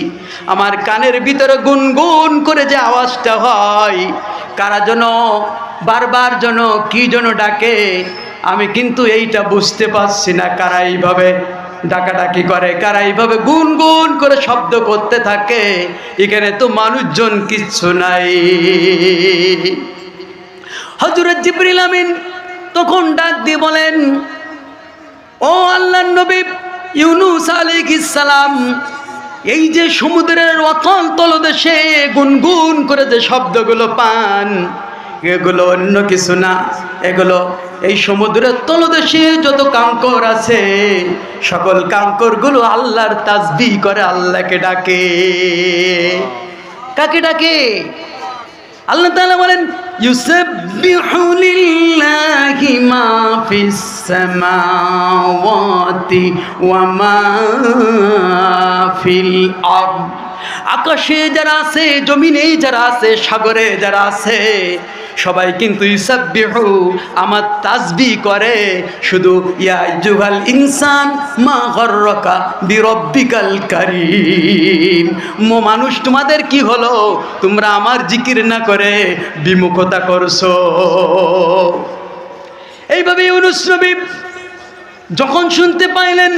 আমার কানের ভিতরে গুনগুন করে যে আওয়াজটা হয়, কারা যেন বারবার যেন কি যেন ডাকে, আমি কিন্তু এইটা বুঝতে পারছি না। কারা এইভাবে ডাকাডাকি করে, কারা এইভাবে গুনগুন করে শব্দ করতে থাকে, এখানে তো মানুষজন কিচ্ছু নাই। হযরত জিবরিল আমিন তখন ডাক দিয়ে বলেন, ও আল্লাহর নবী ইউনুস আলাইহিস সালাম, এই যে সমুদ্রের অতল তলদেশে গুনগুন করে যে শব্দগুলো পান, এগুলো অন্য কিছু না, এগুলো এই সমুদ্রের তলদেশে যত কাঙ্কর আছে সকল কাঙ্করগুলো আল্লাহর তাসবিহ করে, আল্লাহকে ডাকে। কাকে ডাকে? আল্লাহ তাআলা বলেন, ইউসাব্বিহু লিল্লাহি মা ফিস সামাওয়াতি ওয়া মা ফিল আরদ। আকাশে যারা আছে, জমিনে যারা আছে, সাগরে যারা আছে, সবাই কিন্তু ইউসাব্বিহু আমার তাসবিহ করে। শুধু ইয়া আইয়ুহাল ইনসান মা গাররাকা বিরাব্বিকাল কারীম, মানুষ তোমাদের কি হলো, তোমরা আমার জিকির না করে বিমুখতা করছো। এইভাবে ইউনুস নবী যখন শুনতে পাইলেন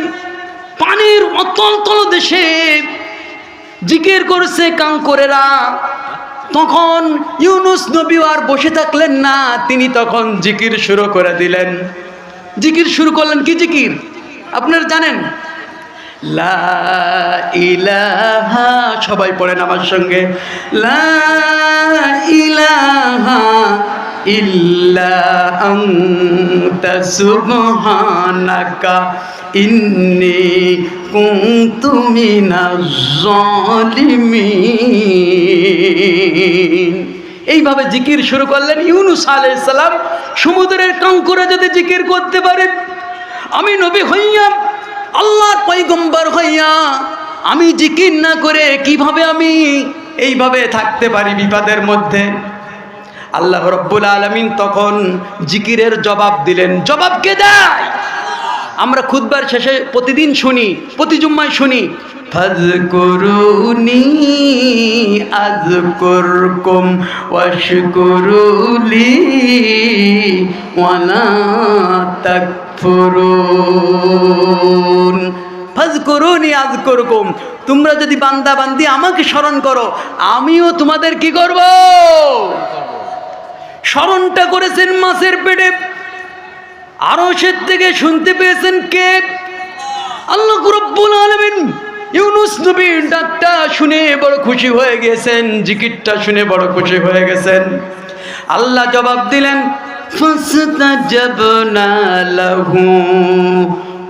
পানির অতল তলদেশে জিকির করছে কাঙ্করেরা, তখন ইউনুস নবী আর বসে থাকলেন না, তিনি তখন জিকির শুরু করে দিলেন। জিকির শুরু করলেন। কি জিকির আপনারা জানেন? লা ইলাহা, সবাই পড়েন আমার সঙ্গে, লা ইলাহা ইল্লা আনতা সুবহানাকা ইন্নী কুনতু মিনাজ জালিমিন। এইভাবে জিকির শুরু করলেন। ইউনুস আলাইহিস সালাম সমুদ্রের কাঙ্করে যদি জিকির করতে পারেন, আমি নবী হইয়া, আল্লাহর পয়গম্বর হইয়া আমি জিকির না করে কিভাবে আমি এইভাবে থাকতে পারি বিপদের মধ্যে? আল্লাহ রাব্বুল আলামিন তখন জিকিরের জবাব দিলেন। জবাব কে দেয়? আমরা খুতবার শেষে প্রতিদিন শুনি, প্রতি জুম্মায় শুনি, ফাযকুরুনি আযকুরকুম ওয়াশকুরুলি ওয়ালা তাকফুরুন। ফাযকুরুনি আযকুরকুম, তোমরা যদি বান্দা বান্দি আমাকে স্মরণ করো, আমিও তোমাদের কি করব? স্মরণটা করেছেন মাছের পেটে, আরশের থেকে শুনতে পেয়েছেন কে? আল্লাহ রাব্বুল আলামিন। ইউনুস নবীর ডাকটা শুনে বড় খুশি হয়ে গেছেন, জিকিরটা শুনে বড় খুশি হয়ে গেছেন। আল্লাহ জবাব দিলেন, ফাসতাজাবনা লাহু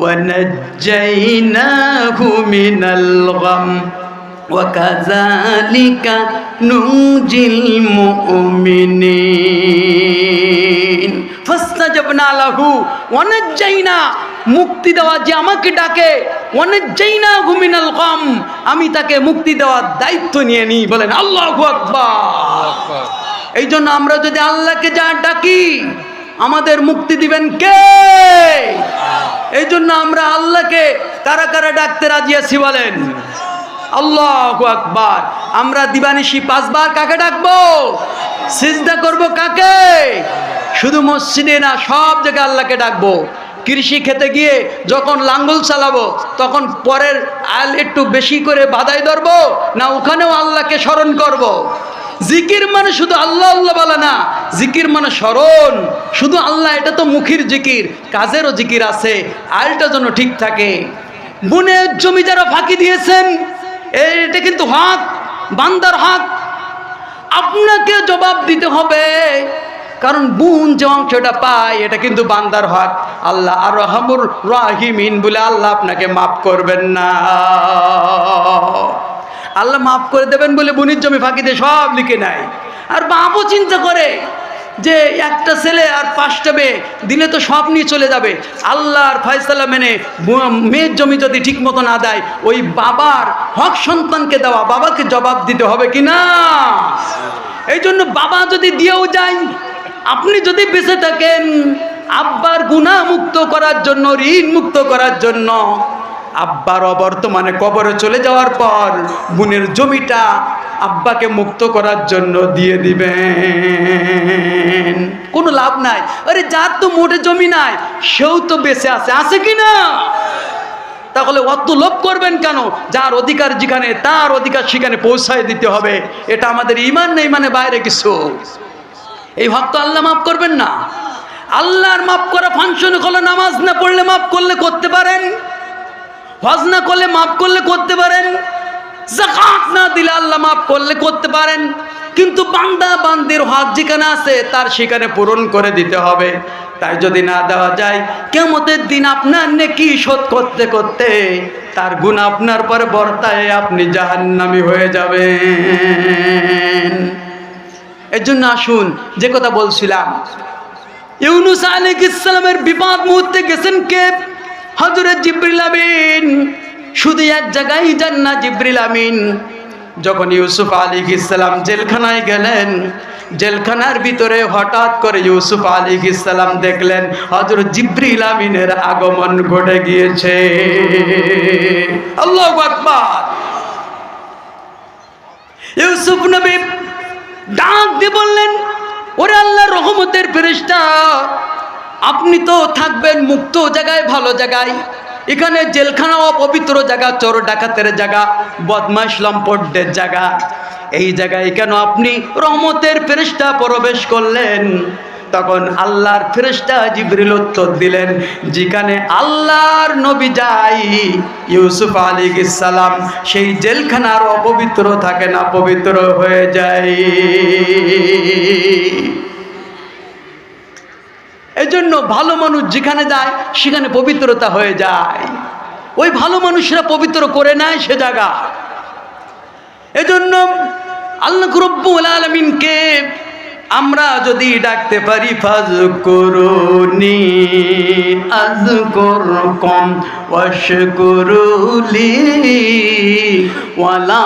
ওয়া নাজ্জাইনাহু মিনাল গাম ওয়া কাযালিকা নুজিল মুমিনিন। ফাসতাজাবনা লাহু ওয়া নাজ্জাইনা, মুক্তি দেওয়া, যে আমাকে ডাকে অনেক যেই না ঘুমিনাল কম, আমি তাকে মুক্তি দেওয়ার দায়িত্ব নিয়ে নিই। বলেন আল্লাহু আকবার। এই জন্য আমরা যদি আল্লাহকে যা ডাকি আমাদের মুক্তি দিবেন কে? এই জন্য আমরা আল্লাহকে কারা কারা ডাকতে রাজি আছি বলেন আল্লাহু আকবার। আমরা দিবানিশি 5 বার কাকে ডাকবো? সিজদা করব কাকে? শুধু মসজিদে না, সব জায়গায় আল্লাহকে ডাকবো। কৃষি খেতে গিয়ে যখন লাঙ্গল চালাবো তখন পরের আল একটু বেশি করে বাধাই ধরবো না, ওখানেও আল্লাহকে স্মরণ করব। জিকির মানে শুধু আল্লাহ আল্লাহ বলা না, জিকির মানে স্মরণ। শুধু আল্লাহ এটা তো মুখের জিকির, কাজেরও জিকির আছে, আলটা যেন ঠিক থাকে। বুনের জমি যারা ফাঁকি দিয়েছেন, এটা কিন্তু হক, বান্দার হক, আপনাকে জবাব দিতে হবে। কারণ বোন যে অংশটা পায় এটা কিন্তু বান্দার হক। আল্লাহ আর রহমুর রাহিমিন বলে আল্লাহ আপনাকে মাফ করবেন না। আল্লাহ মাফ করে দেবেন বলে বোনের জমি ফাঁকি দিয়ে সব লিখে নেয়। আর বাপও চিন্তা করে যে একটা ছেলে আর 5টা মেয়ে দিলে তো সব নিয়ে চলে যাবে। আল্লাহর ফয়সালা মেনে মেয়ের জমি যদি ঠিক মতো না দেয়, ওই বাবার হক সন্তানকে দেওয়া, বাবাকে জবাব দিতে হবে কি না? এই জন্য বাবা যদি দিয়েও যায়, আপনি যদি বেঁচে থাকেন, আব্বার গুনাহ মুক্ত করার জন্য, ঋণ মুক্ত করার জন্য, আব্বার অবর্তমানে কবরে চলে যাওয়ার পর বোনের জমিটা আব্বাকে মুক্ত করার জন্য দিয়ে দিবেন। কোনো লাভ নাই। আরে যার তো মোটে জমি নাই সেও তো বেঁচে আছে, আছে কি না? তাহলে অত লোভ করবেন কেন? যার অধিকার যেখানে, তার অধিকার সেখানে পৌঁছায় দিতে হবে। এটা আমাদের ঈমান নেই মানে বাইরে কিছু। এই হক তো আল্লাহ মাফ করবেন না। আল্লাহর মাফ করা ফাংশনে হলো নামাজ না পড়লে মাফ করলে করতে পারেন, হজ না করলে মাফ করলে করতে পারেন, যাকাত না দিলে আল্লাহ মাফ করলে করতে পারেন। কিন্তু বান্দা বান্দির হক যেখানে আছে তার সেখানে পূরণ করে দিতে হবে। তাই যদি না দেওয়া যায়, কিয়ামতের দিন আপনার নেকি শোধ করতে করতে তার গুনাহ আপনার পরে বর্তায় আপনি জাহান্নামী হয়ে যাবেন। এর জন্য আসুন, যে কথা বলছিলাম, ইউনূস আলাইহিস সালামের বিপদ মুহূর্তে গেছেন কে? হযরত জিবরিল আমিন। শুধু এক জায়গায় যান না জিবরিল আমিন। যখন ইউসুফ আলাইহিস সালাম জেলখানায় গেলেন, জেলখানার ভিতরে হঠাৎ করে ইউসুফ আলাইহিস সালাম দেখলেন হযরত জিবরিল আমিনের আগমন ঘটে গিয়েছে। আল্লাহু আকবার। ইউসুফ নবী ডাক দিয়ে বললেন, ওরে আল্লাহর রহমতের ফেরেশতা, আপনি তো থাকবেন মুক্ত জায়গায়, ভালো জায়গায়। এখানে জেলখানা অপবিত্র জায়গা, চোর ডাকাতের জায়গা, বদমাশ লম্পটদের জায়গা। এই জায়গায় কেন আপনি রহমতের ফেরেশতা প্রবেশ করলেন? তখন আল্লাহর ফেরেশতা জিবরিল উত্তর দিলেন, যেখানে আল্লাহর নবী যায় ইউসুফ আলাইহিস সালাম সেই জেলখানার অপবিত্র থাকে না, পবিত্র হয়ে যায়। এই জন্য ভালো মানুষ যেখানে যায় সেখানে পবিত্রতা হয়ে যায়। ওই ভালো মানুষরা পবিত্র করে নেয় সে জায়গা। এজন্য আল্লাহ রব্বুল আলামিনকে আমরা যদি ডাকতে পারি, ফাযকুরুনি আযকুরকুম ওয়াশকুরুলি ওয়ালা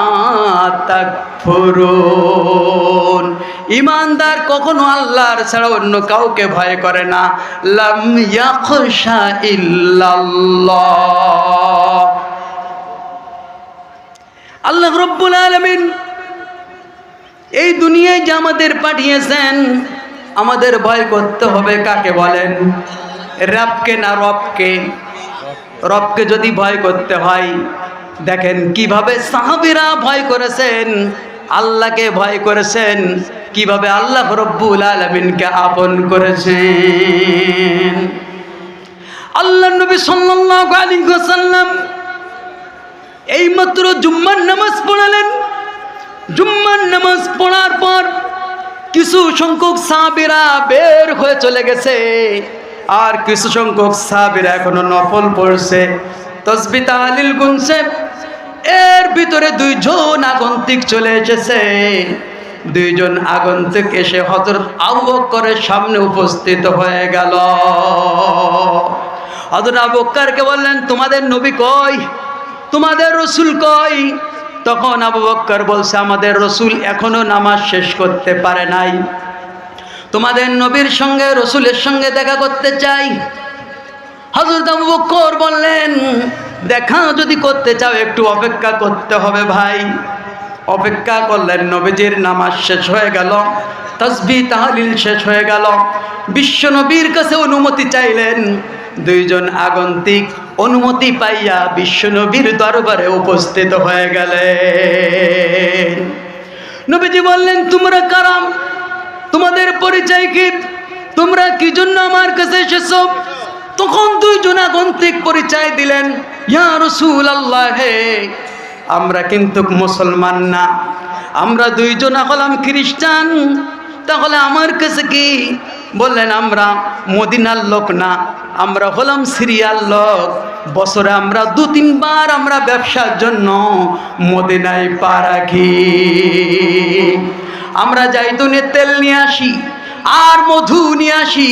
তাকফুরুন। ঈমানদার কখনো আল্লাহর ছাড়া অন্য কাউকে ভয় করে না। লাম ইয়াখশা ইল্লাল্লাহ। আল্লাহ রব্বুল আলামিন এই দুনিয়ায় যে আমাদের পাঠিয়েছেন, আমাদের ভয় করতে হবে কাকে বলেন? রবকে না রবকে? রবকে যদি ভয় করতে হয়, দেখেন কিভাবে সাহাবীরা ভয় করেছেন, আল্লাহকে ভয় করেছেন, কিভাবে আল্লাহ রব্বুল আলামিনকে আপন করেছেন। আল্লাহ নবী সাল্লাল্লাহু আলাইহি ওয়াসাল্লাম এইমাত্র জুম্মার নামাজ পড়ালেন। জুম্মার নামাজ পড়ার পর কিছু সংখ্যক সাহাবীরা বের হয়ে চলে গেছে, আর কিছু সংখ্যক সাহাবীরা এখনো নফল পড়ছে, তাসবিহ তাহলিল গুনছে। এর ভিতরে 2 জন আগন্তুক চলে এসেছে। 2 জন আগন্তুক এসে হযরত আবু বকরের সামনে উপস্থিত হয়ে গেল। হযরত আবু বকরকে বললেন, তোমাদের নবী কই, তোমাদের রসুল কই? তখন আবু বকর বলছে, আমাদের রসুল এখনো নামাজ শেষ করতে পারে নাই, তোমাদের নবীর সঙ্গে রসুলের সঙ্গে দেখা করতে চাই। হযরত আবু বকর বললেন, দেখা যদি করতে চাও একটু অপেক্ষা করতে হবে ভাই। অপেক্ষা করলেন, নবীজির নামাজ শেষ হয়ে গেল, তাসবিহ তাহলিল শেষ হয়ে গেল, বিশ্ব নবীর কাছে অনুমতি চাইলেন। দুইজন আগন্তুক অনুমতি পাইয়া বিশ্ব নবীর দরবারে উপস্থিত হয়ে গেলেন। নবীজি বললেন, তোমরা কারা, তোমাদের পরিচয় কি, তোমরা কি জন্য আমার কাছে এসেছো? তখন দুইজন আগন্তুক পরিচয় দিলেন, ইয়া রাসূলুল্লাহ, হে আমরা কিন্তু মুসলমান না, আমরা দুইজন হলাম খ্রিস্টান। তাহলে আমার কাছে কি? বললেন, আমরা মদিনার লোক না, আমরা হলাম সিরিয়ার লোক। বছরে আমরা 2-3 বার আমরা ব্যবসার জন্য মদিনায় পা রাখি। আমরা জাইতুনের তেল নিয়ে আসি আর মধু নিয়ে আসি।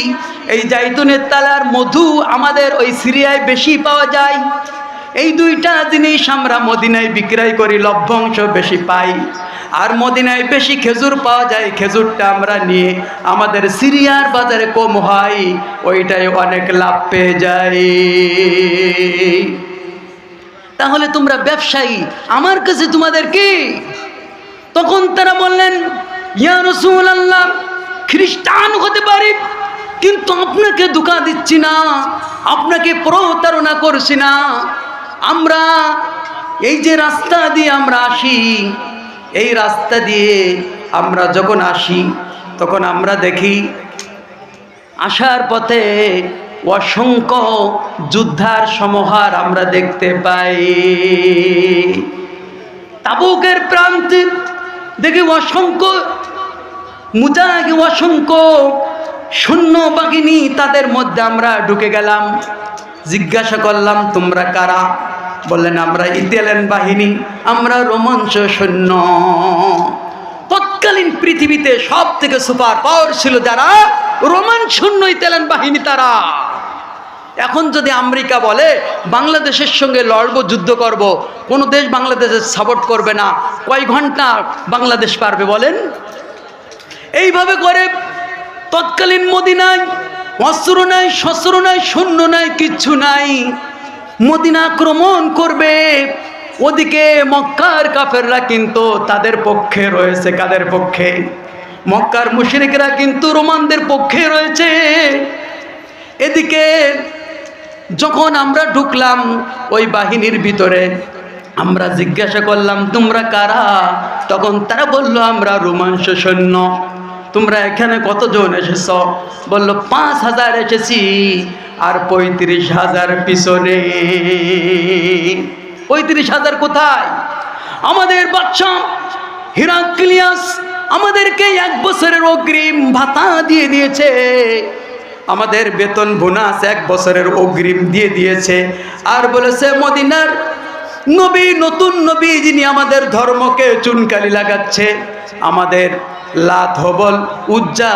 এই জাইতুনের তেল আর মধু আমাদের ওই সিরিয়ায় বেশি পাওয়া যায়। এই দুইটা জিনিস আমরা মদিনায় বিক্রয় করি, লভ্যাংশ বেশি পাই। আর মদিনায় বেশি খেজুর পাওয়া যায়, খেজুরটা আমরা নিয়ে আমাদের সিরিয়ার বাজারে কম হয়, ওইটাই অনেক লাভ পেয়ে যাই। তাহলে তোমরা ব্যবসায়ী, আমার কাছে তোমাদের কি? তখন তারা বললেন, ইয়া রাসূলুল্লাহ, খ্রিস্টান হতে পারি, কিন্তু আপনাকে ধোঁকা দিচ্ছি না, আপনাকে প্রতারণা করছি না। আমরা এই যে রাস্তা দিয়ে আমরা আসি, এই রাস্তা দিয়ে আমরা যখন আসি তখন আমরা দেখি আসার পথে অসংখ্য যুদ্ধার সমাহার আমরা দেখতে পাই। তাবুকের প্রান্তে দেখি অসংখ্য মুজাহিদ, অসংখ্য সৈন্যবাহিনী, তাদের মধ্যে আমরা ঢুকে গেলাম। জিজ্ঞাসা করলাম, তোমরা কারা? বললেন, আমরা ইতালিয়ান বাহিনী, আমরা রোমাঞ্চ সৈন্য। তৎকালীন পৃথিবীতে সব থেকে সুপার পাওয়ার ছিল যারা, রোমান সৈন্য, ইতালিয়ান বাহিনী তারা। এখন যদি আমেরিকা বলে বাংলাদেশের সঙ্গে লড়বো, যুদ্ধ করব, কোনো দেশ বাংলাদেশের সাপোর্ট করবে না। কয় ঘন্টা বাংলাদেশ পারবে বলেন? এইভাবে করে তৎকালীন মদিনায় অস্ত্র নাই, শস্ত্র নাই, সৈন্য নাই, কিচ্ছু নাই। মদিনা আক্রমণ করবে, ওদিকে মক্কার কাফেররা কিন্তু তাদের পক্ষে রয়েছে। কাদের পক্ষে? মক্কার মুশরিকরা কিন্তু রোমানদের পক্ষে রয়েছে। এদিকে যখন আমরা ঢুকলাম ওই বাহিনীর ভিতরে, আমরা জিজ্ঞাসা করলাম, তোমরা কারা? তখন তারা বলল, আমরা রোমাঞ্চ সৈন্য। তোমরা এখানে কতজন এসেছ? বলল, 5000 এসেছি, আর 35,000 পিছনে। 35,000 কোথায়? আমাদের বাদশা হিরাক্লিয়াস আমাদেরকে 1 বছরের অগ্রিম ভাতা দিয়ে দিয়েছে, আমাদের বেতন বোনাস 1 বছরের অগ্রিম দিয়ে দিয়েছে। আর বলেছে, মদিনার নবী, নতুন নবী যিনি আমাদের ধর্মকে চুনকালি লাগাচ্ছে, আমাদের লাত, হবল, উজ্জা,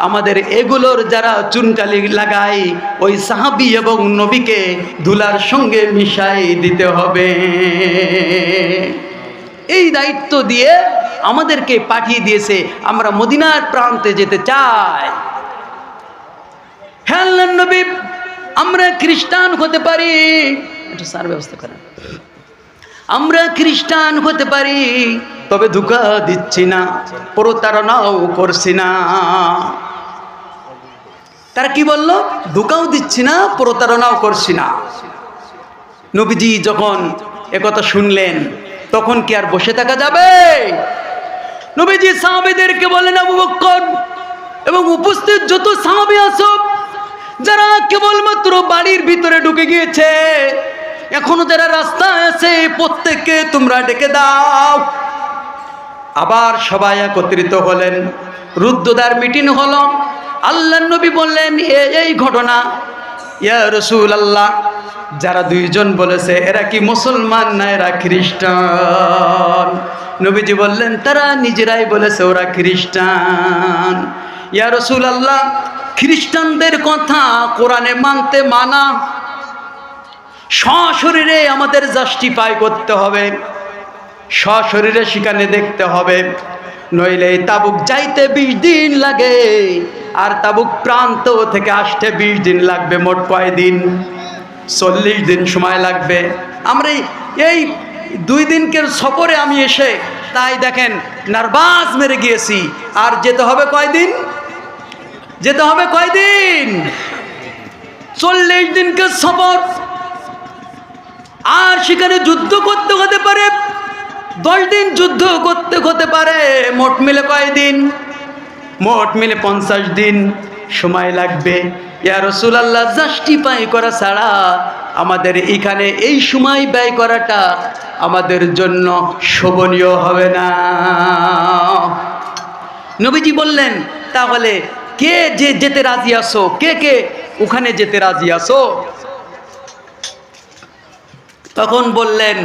আমাদের এগুলোর যারা চুনকালি লাগায়, ওই সাহাবী এবং নবীকে ধুলার সঙ্গে মিশাই দিতে হবে। এই দায়িত্ব দিয়ে আমাদেরকে পাঠিয়ে দিয়েছে। আমরা মদিনার প্রান্তে যেতে চাই। হ্যাঁ নবী, আমরা খ্রিস্টান হতে পারি, একটু সার ব্যবস্থা করেন। আমরা খ্রিস্টান হতে পারি, তবে ধোঁকা দিচ্ছি না, প্রতারণাও করছি না। তারা কি বলল? ধোঁকাও দিচ্ছি না, প্রতারণাও করছি না। নবীজি যখন একথা শুনলেন, তখন কি আর বসে থাকা যাবে? নবীজি সাহাবীদেরকে বলেন, আবু বকর এবং উপস্থিত যত সাহাবী আছো, যারা কেবলমাত্র বাড়ির ভিতরে ঢুকে গিয়েছে, এখনো যারা রাস্তায় আছে, প্রত্যেককে তোমরা ডেকে দাও। আবার সবাই একত্রিত হলেন, রুদ্ধদ্বার মিটিং হলো। আল্লাহর নবী বললেন, এই ঘটনা, ইয়া রাসূলুল্লাহ, যারা 2 জন বলেছে এরা কি মুসলমান না এরা খ্রিস্টান? নবীজি বললেন, তারা নিজেরাই বলেছে ওরা খ্রিস্টান। ইয়া রাসূলুল্লাহ, খ্রিস্টানদের কথা কোরআনে মানতে মানা, সশরীরে আমাদের জাস্টিফাই করতে হবে, সশরীরে সেখানে দেখতে হবে, নইলে তাবুক যাইতে 20 দিন লাগে, আর তাবুক প্রান্ত থেকে আসতে 20 দিন লাগবে। মোট কয় দিন? 40 দিন সময় লাগবে। আমরা এই 2 দিনকের সফরে আমি এসে তাই দেখেন নার্ভাস মেরে গিয়েছি। আর যেতে হবে কয়দিন? যেতে হবে কয়দিন? 40 দিনকে সফর। আর সেখানে যুদ্ধ করতে হতে পারে 10 দিন, যুদ্ধ করতে হতে পারে। মোট মিলে কয়দিন? মোট মিলে 50 দিন সময় লাগবে। ইয়া রাসূলুল্লাহ, জাস্টিফাই করা ছাড়া আমাদের এখানে এই সময় ব্যয় করাটা আমাদের জন্য শোভনীয় হবে না। নবীজি বললেন, তাহলে কে যে যেতে রাজি আছো? কে কে ওখানে যেতে রাজি আছো? তখন বললেন,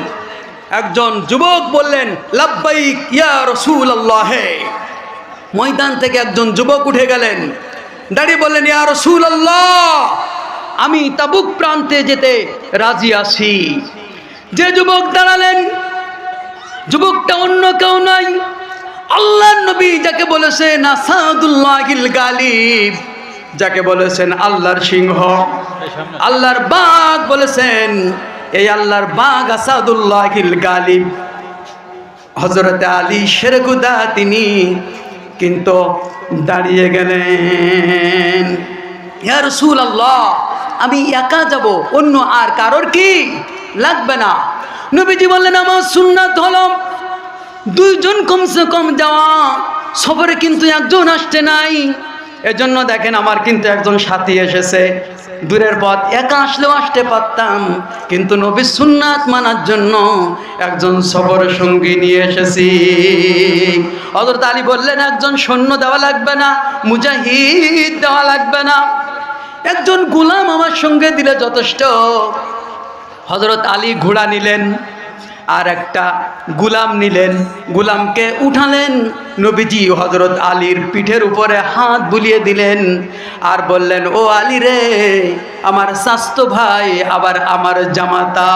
একজন যুবক বললেন, লাব্বাইক ইয়া রাসূলুল্লাহ। ময়দান থেকে একজন যুবক উঠে গেলেন, দাঁড়িয়ে বললেন, ইয়া রাসূলুল্লাহ, আমি তাবুক প্রান্তে যেতে রাজি আছি। যে যুবক দাঁড়ালেন, যুবকটা অন্য কেউ নয়, আল্লাহর নবী যাকে বলেছেন আসাদুল্লাহিল গালিব, যাকে বলেছেন আল্লাহর সিংহ, আল্লাহর বাঘ বলেছেন। এই আল্লাহর বাঘ আসাদুল্লাহিল গালিব হযরত আলী শেরগুদা, তিনি কিন্তু দাঁড়িয়ে গেলেন। ইয়া রাসূলুল্লাহ, আমি একা যাব, অন্য আর কারোর কি লাগবে না। নবীজি বললেন, আমার সুন্নাত হলো 2 জন কমসে কম যাওয়া, সফরে কিন্তু একজন আসতে নাই। এজন্য দেখেন আমার কিন্তু একজন সাথী এসেছে। দূরের পথ, একা আসলেও আসতে পারতাম, কিন্তু নবীর সুন্নাত মানার জন্য একজন সফর সঙ্গী নিয়ে এসেছি। হযরত আলী বললেন, একজন সৈন্য দেওয়া লাগবে না, মুজাহিদ দেওয়া লাগবে না, একজন গোলাম আমার সঙ্গে দিলে যথেষ্ট। হযরত আলী ঘোড়া নিলেন আর একটা গোলাম নিলেন, গোলামকে উঠালেন। নবীজি হযরত আলীর পিঠের উপরে হাত বুলিয়ে দিলেন আর বললেন, ও আলী রে, আমার চাচতো ভাই, আবার আমার জামাতা।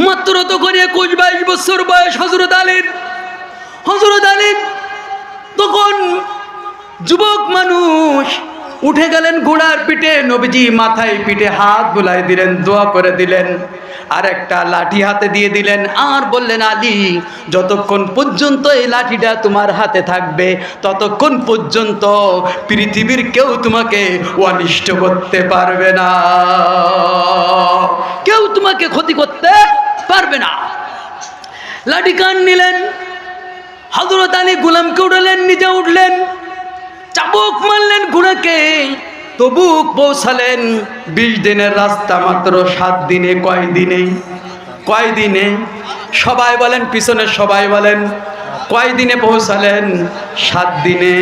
মাত্র তখন 21-22 বছর বয়স হযরত আলীর। হযরত আলী তখন যুবক মানুষ, উঠে গেলেন ঘোড়ার পিঠে। নবীজি মাথায় পিঠে হাত বুলাই দিলেন, দোয়া করে দিলেন, আর একটা লাঠি হাতে দিয়ে দিলেন, আর বললেন, আলী, যতক্ষণ পর্যন্ত এই লাঠিটা তোমার হাতে থাকবে ততক্ষণ পর্যন্ত পৃথিবীর কেউ তোমাকে অনিষ্ট করতে পারবে না, কেউ তোমাকে ক্ষতি করতে পারবে না। লাঠি কান নিলেন, হযরত আলী গোলামকে উঠালেন, নিজে উঠলেন, চাবুক মারলেন ঘোড়াকে, তবুক পৌঁছালেন। 20 দিনের রাস্তা মাত্র 7 দিনে। কয় দিনে? সবাই বলেন, পিছনে সবাই বলেন, কয় দিনে পৌঁছালেন? 7 দিনে।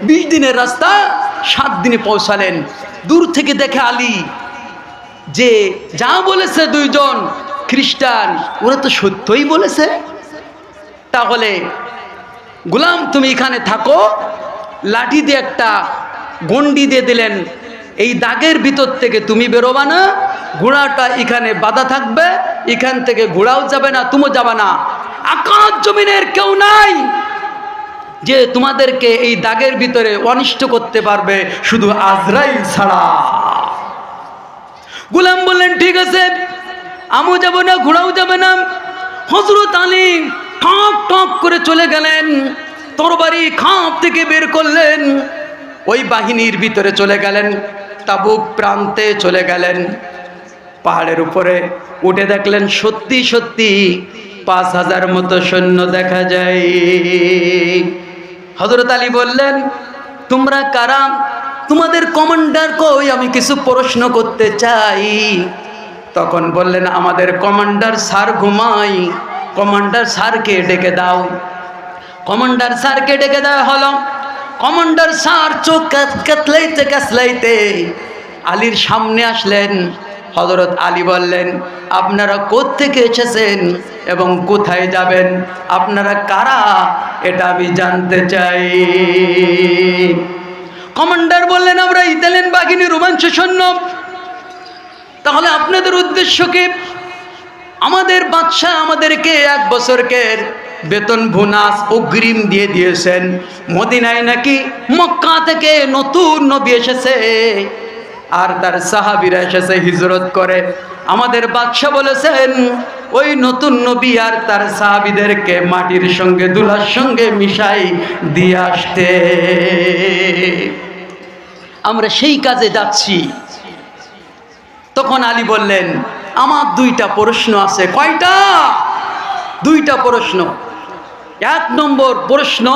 20 দিনের রাস্তা 7 দিনে পৌঁছালেন। দূর থেকে দেখে আলী যে যা বলেছে 2 জন খ্রিস্টান, ওরা তো সত্যই বলেছে। তাহলে গোলাম, তুমি এখানে থাকো। লাঠি দিয়ে একটা গন্ডি দিয়ে দিলেন, এই দাগের ভিতর থেকে তুমি বেরোবা না, ঘোড়াটা এখানে বাধা থাকবে, এখান থেকে ঘোড়াও যাবে না, তুমিও যাবে না। আকাশ জমিনের কেউ নাই যে তোমাদেরকে এই দাগের ভিতরে অনিষ্ট করতে পারবে, শুধু আজরাইল ছাড়া। গোলাম বললেন, ঠিক আছে, আমিও যাব না, ঘোড়াও যাবে না। হযরত আলী ঠক ঠক করে চলে গেলেন, তরবারি খাপ থেকে বের করলেন, ওই বাহিনীর ভিতরে চলে গেলেন, তাবুক প্রান্তে চলে গেলেন। পাহাড়ের উপরে উঠে দেখলেন সত্যি সত্যি 5000 মতো সৈন্য দেখা যায়। হযরত আলী বললেন, তোমরা কারা? তোমাদের কমান্ডার কই? আমি কিছু প্রশ্ন করতে চাই। তখন বললেন, আমাদের কমান্ডার স্যার ঘুমাই, কমান্ডার স্যারকে ডেকে দাও। কমান্ডার স্যারকে ডেকে দেওয়া হলো। কমান্ডার স্যার চোখ কাতলাইতে আলীর সামনে আসলেন। হযরত আলী বললেন, আপনারা কোত্থেকে এসেছেন এবং কোথায় যাবেন? আপনারা কারা, এটা আমি জানতে চাই। কমান্ডার বললেন, আমরা ইতালিয়ান বাহিনী, রোমাঞ্চ সৈন্য। তাহলে আপনাদের উদ্দেশ্য কি? আমাদের বাদশাহ আমাদেরকে 1 বছরের বেতন বোনাস অগ্রিম দিয়ে দিয়েছেন। মদিনায় নাকি মক্কা থেকে নতুন নবী এসেছে আর তার সাহাবীরা এসেছে হিজরত করে। আমাদের বাদশাহ বলেছেন ওই নতুন নবী আর তার সাহাবীদেরকে মাটির সঙ্গে ধুলার সঙ্গে মিশাই দিয়ে আসতে। আমরা সেই কাজে যাচ্ছি। তখন আলী বললেন, আমার 2টা প্রশ্ন আছে। কয়টা? 2টা প্রশ্ন। 1 নম্বর প্রশ্ন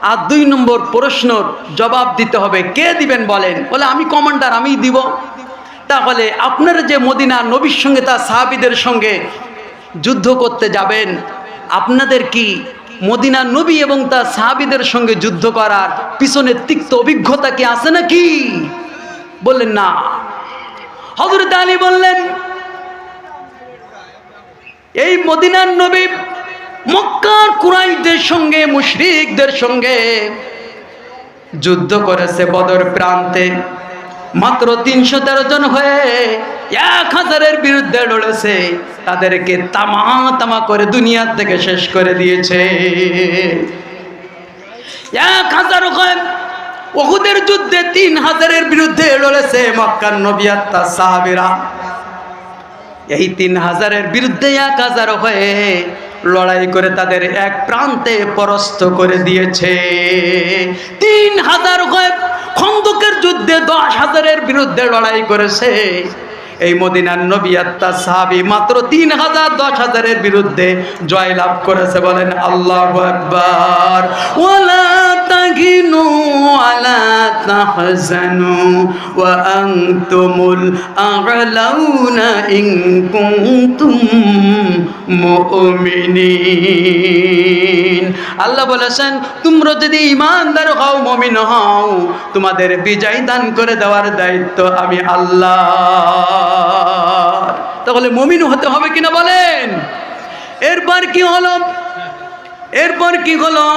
আর 2 নম্বর প্রশ্নর জবাব দিতে হবে। কে দিবেন বলেন? বলে আমি কমান্ডার, আমি দিব। তাহলে আপনারা যে মদিনা নবীর সঙ্গে তার সাহাবীদের সঙ্গে যুদ্ধ করতে যাবেন, আপনাদের কি মদিনা নবী এবং তার সাহাবীদের সঙ্গে যুদ্ধ করার পিছনে তিক্ত অভিজ্ঞতা কি আছে নাকি? বললেন না। হযরত আলী বললেন, এই মদিনার নবী মক্কার কুরাইশদের সঙ্গে মুশরিকদের সঙ্গে যুদ্ধ করেছে বদর প্রান্তে। মাত্র 313 জন হয়ে 1000-এর বিরুদ্ধে লড়েছে। তাদেরকে তামা তামা করে দুনিয়া থেকে শেষ করে দিয়েছে। 1000 হয়ে উহুদের যুদ্ধে 3000-এর বিরুদ্ধে লড়েছে মক্কার নবী আর তার সাহাবীরা। এই 3000-এর বিরুদ্ধে 1000 হয়ে লড়াই করে তাদের এক প্রান্তে পরাস্ত করে দিয়েছে। 3000 হয়ে খন্দকের যুদ্ধে 10,000-এর বিরুদ্ধে লড়াই করেছে। এই মদিনার নবী আর তার সাহাবী মাত্র 3000 10,000-এর বিরুদ্ধে জয়লাভ করেছে। বলেন আল্লাহু আকবার। ওয়ালা তাহিনু ওয়ালা তাহজানু ওয়া আনতুমুল আ'লাউনা ইন কুনতুম মুমিনিন। আল্লাহ বলেছেন, তোমরা যদি ঈমানদার হও, মুমিন হও, তোমাদের বিজয় দান করে দেওয়ার দায়িত্ব আমি আল্লাহ। তাহলে মুমিন হতে হবে কিনা বলেন? এরপর কি হলো? এরপর কি হলো?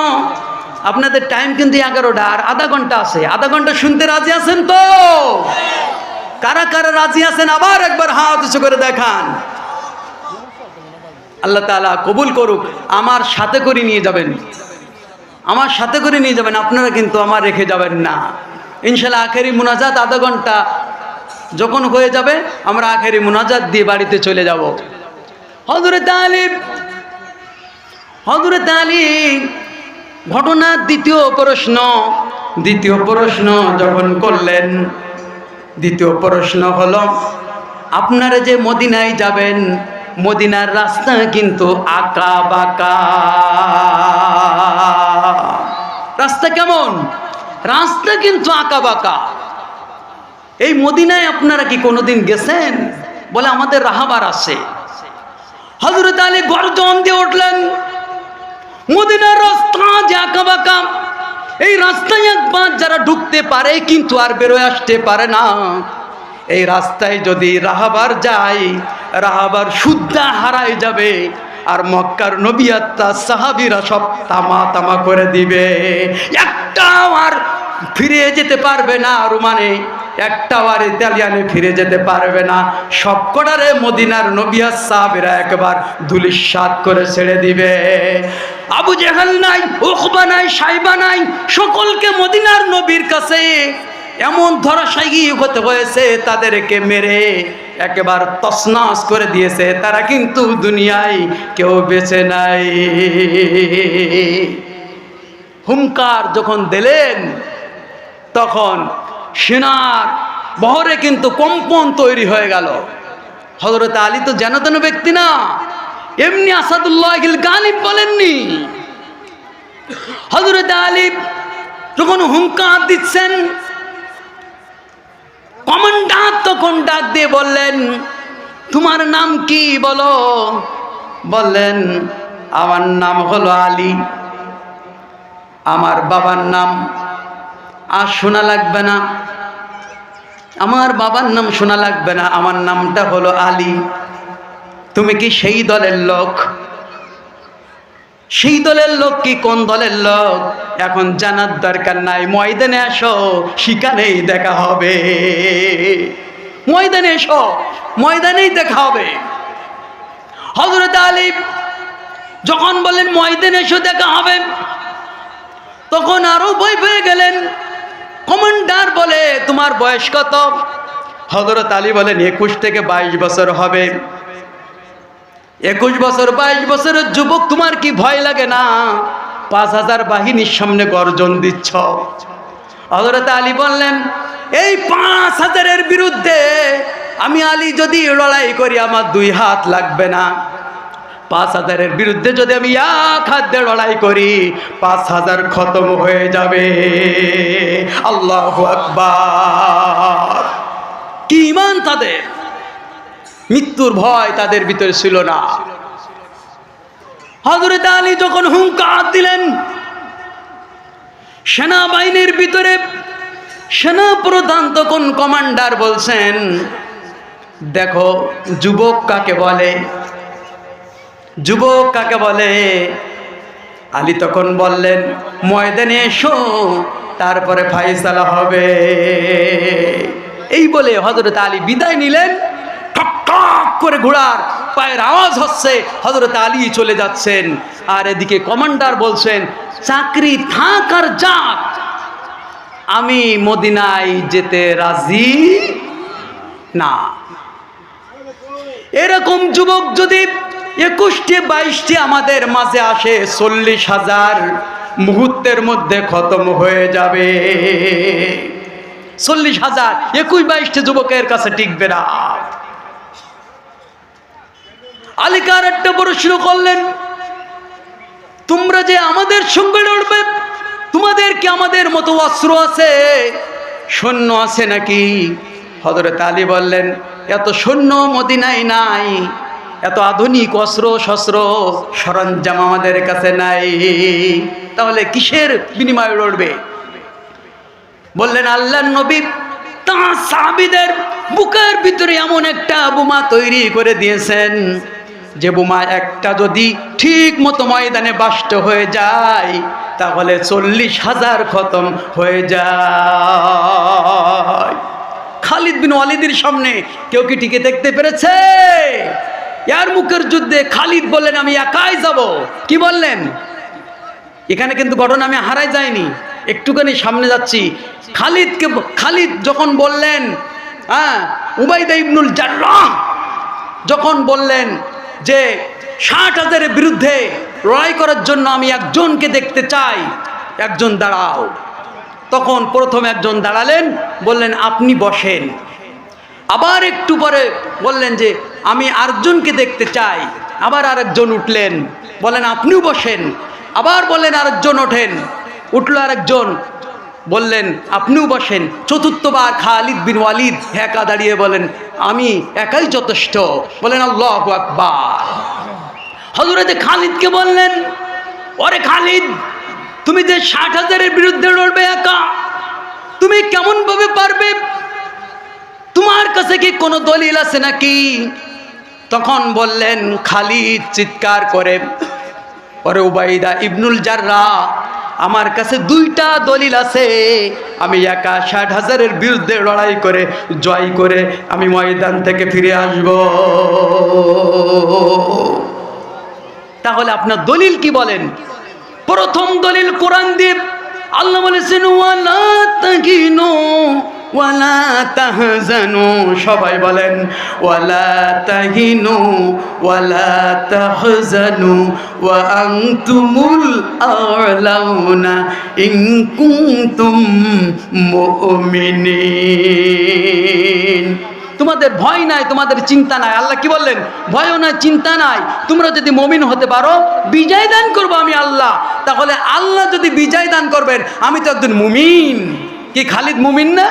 আপনাদের টাইম কিন্তু 11টা, আর আধা ঘন্টা আছে। আধা ঘন্টা শুনতে রাজি আছেন তো? কারা কারা রাজি আছেন আবার একবার হাত উঁচু করে দেখান। আল্লাহ তাআলা কবুল করুক। আমার সাথে করে নিয়ে যাবেন, আমার সাথে করে নিয়ে যাবেন। আপনারা কিন্তু আমার রেখে যাবেন না। ইনশাআল্লাহ আখেরি মুনাজাত আধা ঘন্টা যখন হয়ে যাবে, আমরা আখেরি মুনাজাত দিয়ে বাড়িতে চলে যাব। হযরত আলী ঘটনার দ্বিতীয় প্রশ্ন যখন করলেন, দ্বিতীয় প্রশ্ন হলো, আপনারা যে মদিনায় যাবেন, মদিনার রাস্তা কিন্তু আঁকা বাঁকা। রাস্তা কেমন? রাস্তা কিন্তু আঁকা বাঁকা। এই মদিনায় আপনারা কি কোনোদিন গেছেন? বলে আমাদের রাহাবার আছে। হযরত আলী গর্জন দিয়ে উঠলেন, মদিনার রাস্তা যে আঁকা বাঁকা, এই রাস্তায় একবার যারা ঢুকতে পারে কিন্তু আর বেরোয় আসতে পারে না। এই রাস্তায় যদি রাহাবার যায়, রাহাবার শুদ্ধা হারায় যাবে, আর মক্কার নবী আর তার সাহাবীরা সব তামা তামা করে দিবে। একটাও আর ফিরে যেতে পারবে না রোমানে, একটাও আর ইতালিয়ানে ফিরে যেতে পারবে না। সবকটারে মদিনার নবী আর সাহাবীরা একবার ধুলিস্যাৎ করে ছেড়ে দিবে। আবু জেহেল নাই, উকবা নাই, সাইবা নাই, সকলকে মদিনার নবীর কাছে এমন ধরাশায়ী হতে হয়েছে, তাদেরকে মেরে একেবারে তছনছ করে দিয়েছে। তারা কিন্তু দুনিয়ায় কেউ বেঁচে নাই। হুঙ্কার যখন দিলেন, তখন সেনার বহরে কিন্তু কম্পন তৈরি হয়ে গেল। হযরত আলী তো যেন তেন ব্যক্তি না, এমনি আসাদুল্লাহিল গালিব বলেননি। হযরত আলী যখন হুঙ্কার দিচ্ছেন, কমান্ডার তখন ডাক দিয়ে বললেন, তোমার নাম কি বলো? বললেন, আমার নাম হলো আলী। আমার বাবার নাম আর শোনা লাগবে না, আমার বাবার নাম শোনা লাগবে না, আমার নামটা হলো আলী। তুমি কি সেই দলের লোক? সেই দলের লোক কি কোন দলের লোক এখন জানার দরকার নাই, ময়দানে আসো, সেখানেই দেখা হবে। ময়দানে এসো, ময়দানেই দেখা হবে। হযরত আলী যখন বললেন ময়দানে এসো দেখা হবে, তখন আরো ভয় পেয়ে গেলেন। কমান্ডার বলে তোমার বয়স কত? হযরত আলী বলেন 21 থেকে 22 বছর হবে। 21 বছর 22 বছরের যুবক, তোমার কি ভয় লাগে না? 5000 বাহিনীর সামনে গর্জন দিচ্ছ। হযরত আলী বললেন এই 5000-এর বিরুদ্ধে আমি আলী যদি লড়াই করি আমার 2 হাত লাগবে না। 5000-এর বিরুদ্ধে যদি আমি 1 হাত দিয়ে লড়াই করি 5000 খতম হয়ে যাবে। আল্লাহু আকবার! কি ঈমান তাদের! মৃত্যুর ভয় তাদের ভিতরে ছিল না। হযরত আলী যখন হুঙ্কার দিলেন, সেনাবাহিনীর ভিতরে সেনাপ্রধান তখন কমান্ডার বলছেন দেখো যুবক কাকে বলে, যুবক কাকে বলে। আলী তখন বললেন ময়দানে এসো, তারপরে ফায়সালা হবে। এই বলে হযরত আলী বিদায় নিলেন। ঠক ঠক করে ঘোড়ার পায়ের আওয়াজ হচ্ছে, হযরত আলী চলে যাচ্ছেন। আর এদিকে কমান্ডার বলছেন চাকরি থাক আর যাক, আমি মদিনায় যেতে রাজি না। এরকম যুবক যদি 21-22 আমাদের মাঝে আসে, 40,000 মুহূর্তের মধ্যে খতম হয়ে যাবে। 40,000 21-22 যুবকের কাছে টিকবে না। আলীকার একটা প্রশ্ন করলেন, তোমরা যে আমাদের সঙ্গে লড়বে, তোমাদের কি আমাদের মতো অস্ত্র আছে, সৈন্য আছে নাকি? হযরত আলী বললেন এত সৈন্য মদিনায় নাই, এত আধুনিক অস্ত্র শস্ত্র সরঞ্জাম আমাদের কাছে নাই, তাহলে কিসের বিনিময়ে লড়বে? বললেন আল্লাহর নবী তাঁর সাহাবীদের বুকের ভিতরে এমন একটা বোমা তৈরি করে দিয়েছেন, যে বোমা একটা যদি ঠিক মতো ময়দানে বাষ্ট হয়ে যায় তাহলে 40,000 খতম হয়ে যায়। খালিদ বিন ওয়ালিদের সামনে কেউ কি টিকে দেখতে পেরেছে? ইয়ারমুকের যুদ্ধে খালিদ বললেন আমি একাই যাব। কি বললেন? এখানে কিন্তু ঘটনা আমি হারাই যায়নি, একটুখানি সামনে যাচ্ছি। খালিদ যখন বললেন, উবাইদা ইবনুল জাররাহ যখন বললেন যে 60,000-এর বিরুদ্ধে লড়াই করার জন্য আমি একজনকে দেখতে চাই, একজন দাঁড়াও। তখন প্রথম একজন দাঁড়ালেন, বললেন আপনি বসেন। আবার একটু পরে বললেন যে আমি আরেকজনকে দেখতে চাই। আবার আরেকজন উঠলেন, বলেন আপনিও বসেন। আবার বললেন আরেকজন ওঠেন, উঠল আরেকজন, বললেন আপনিও বসেন। চতুর্থবার খালিদ বিন ওয়ালিদ একা দাঁড়িয়ে বলেন আমি একাই যথেষ্ট। বলেন আল্লাহু আকবার। হযরত খালিদকে বললেন ওরে খালিদ, তুমি যে 60,000-এর বিরুদ্ধে লড়বে একা, তুমি কেমন ভাবে পারবে? তোমার কাছে কি কোনো দলিল আছে নাকি? তখন বললেন খালিদ চিৎকার করে, ওরে উবাইদা ইবনুল জাররাহ, আমার কাছে 2টা দলিল আছে। আমি একা 60,000-এর বিরুদ্ধে লড়াই করে জয় করে আমি ময়দান থেকে ফিরে আসব। তাহলে আপনার দলিল কি বলেন? প্রথম দলিল কোরআন দিয়ে। আল্লাহ বলেছেন ওয়ালা তাহিনু ওয়ালা তাহজানু। সবাই বলেন ওয়ালা তাহিনু ওয়ালা তাহজানু ওয়া আনতুমুল আ'লাউনা ইন কুনতুম মুমিনিন। তোমাদের ভয় নাই, তোমাদের চিন্তা নাই। আল্লাহ কি বললেন? ভয়ও নাই, চিন্তা নাই, তোমরা যদি মুমিন হতে পারো বিজয় দান করবো আমি আল্লাহ। তাহলে আল্লাহ যদি বিজয় দান করবেন, আমি তো একজন মুমিন। কি খালিদ মুমিন না?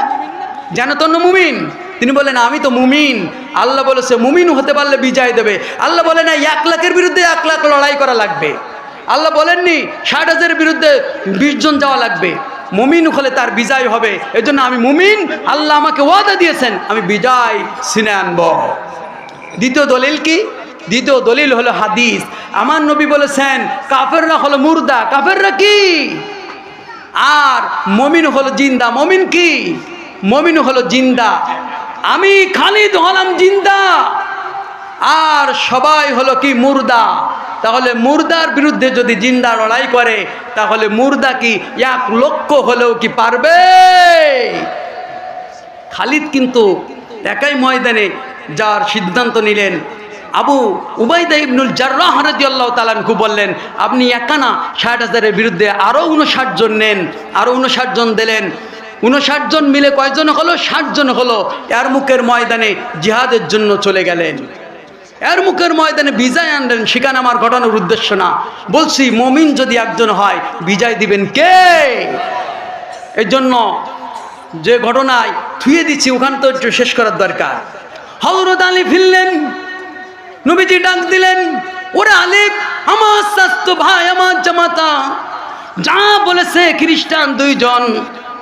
জানো তো মুমিন? তিনি বলেন আমি তো মুমিন। আল্লাহ বলেছে মুমিন হতে পারলে বিজয় দেবে। আল্লাহ বলে না 1 লাখের বিরুদ্ধে 1 লাখ লড়াই করা লাগবে। আল্লাহ বলেননি 60,000-এর বিরুদ্ধে 20 জন যাওয়া লাগবে। মুমিন হলে তার বিজয় হবে। এজন্য আমি মুমিন, আল্লাহ আমাকে ওয়াদা দিয়েছেন আমি বিজয় ছিনে আনব। দ্বিতীয় দলিল কি? দ্বিতীয় দলিল হলো হাদিস। আমার নবী বলেছেন কাফেররা হলো মুর্দা। কাফেররা কি? আর মুমিন হলো জিন্দা। মুমিন কি? মুমিন হলো জিন্দা। আমি খালিদ হলাম জিন্দা আর সবাই হলো কি মুর্দা। তাহলে মুর্দার বিরুদ্ধে যদি জিন্দা লড়াই করে তাহলে মুর্দা কি 1 লক্ষ হলেও কি পারবে? খালিদ কিন্তু একাই ময়দানে যার সিদ্ধান্ত নিলেন। আবু উবাইদা ইবনুল জাররাহ রাদিয়াল্লাহু তাআলা আনহু বললেন, আপনি একা না ৬০,০০০-এর বিরুদ্ধে আরও ৫৯ জন নেন। আরও ৫৯ জন দিলেন। ৫৯ জন মিলে কয়জন হলো? ৬০ জন হলো। এরমুকের ময়দানে জিহাদের জন্য চলে গেলেন। এরমুকের ময়দানে বিজয় আনলেন। সেখানে আমার ঘটানোর উদ্দেশ্য না, বলছি মুমিন যদি একজন হয় বিজয় দিবেন কে? এই জন্য যে ঘটনায় থুয়ে দিচ্ছি ওখান তো একটু শেষ করার দরকার। হযরত আলী ফিরলেন, নবীজি ডাক দিলেন, ওরে আলী, আমার স্বাস্থ্য ভাই, আমার জামাতা, যা বলেছে খ্রিস্টান 2 জন,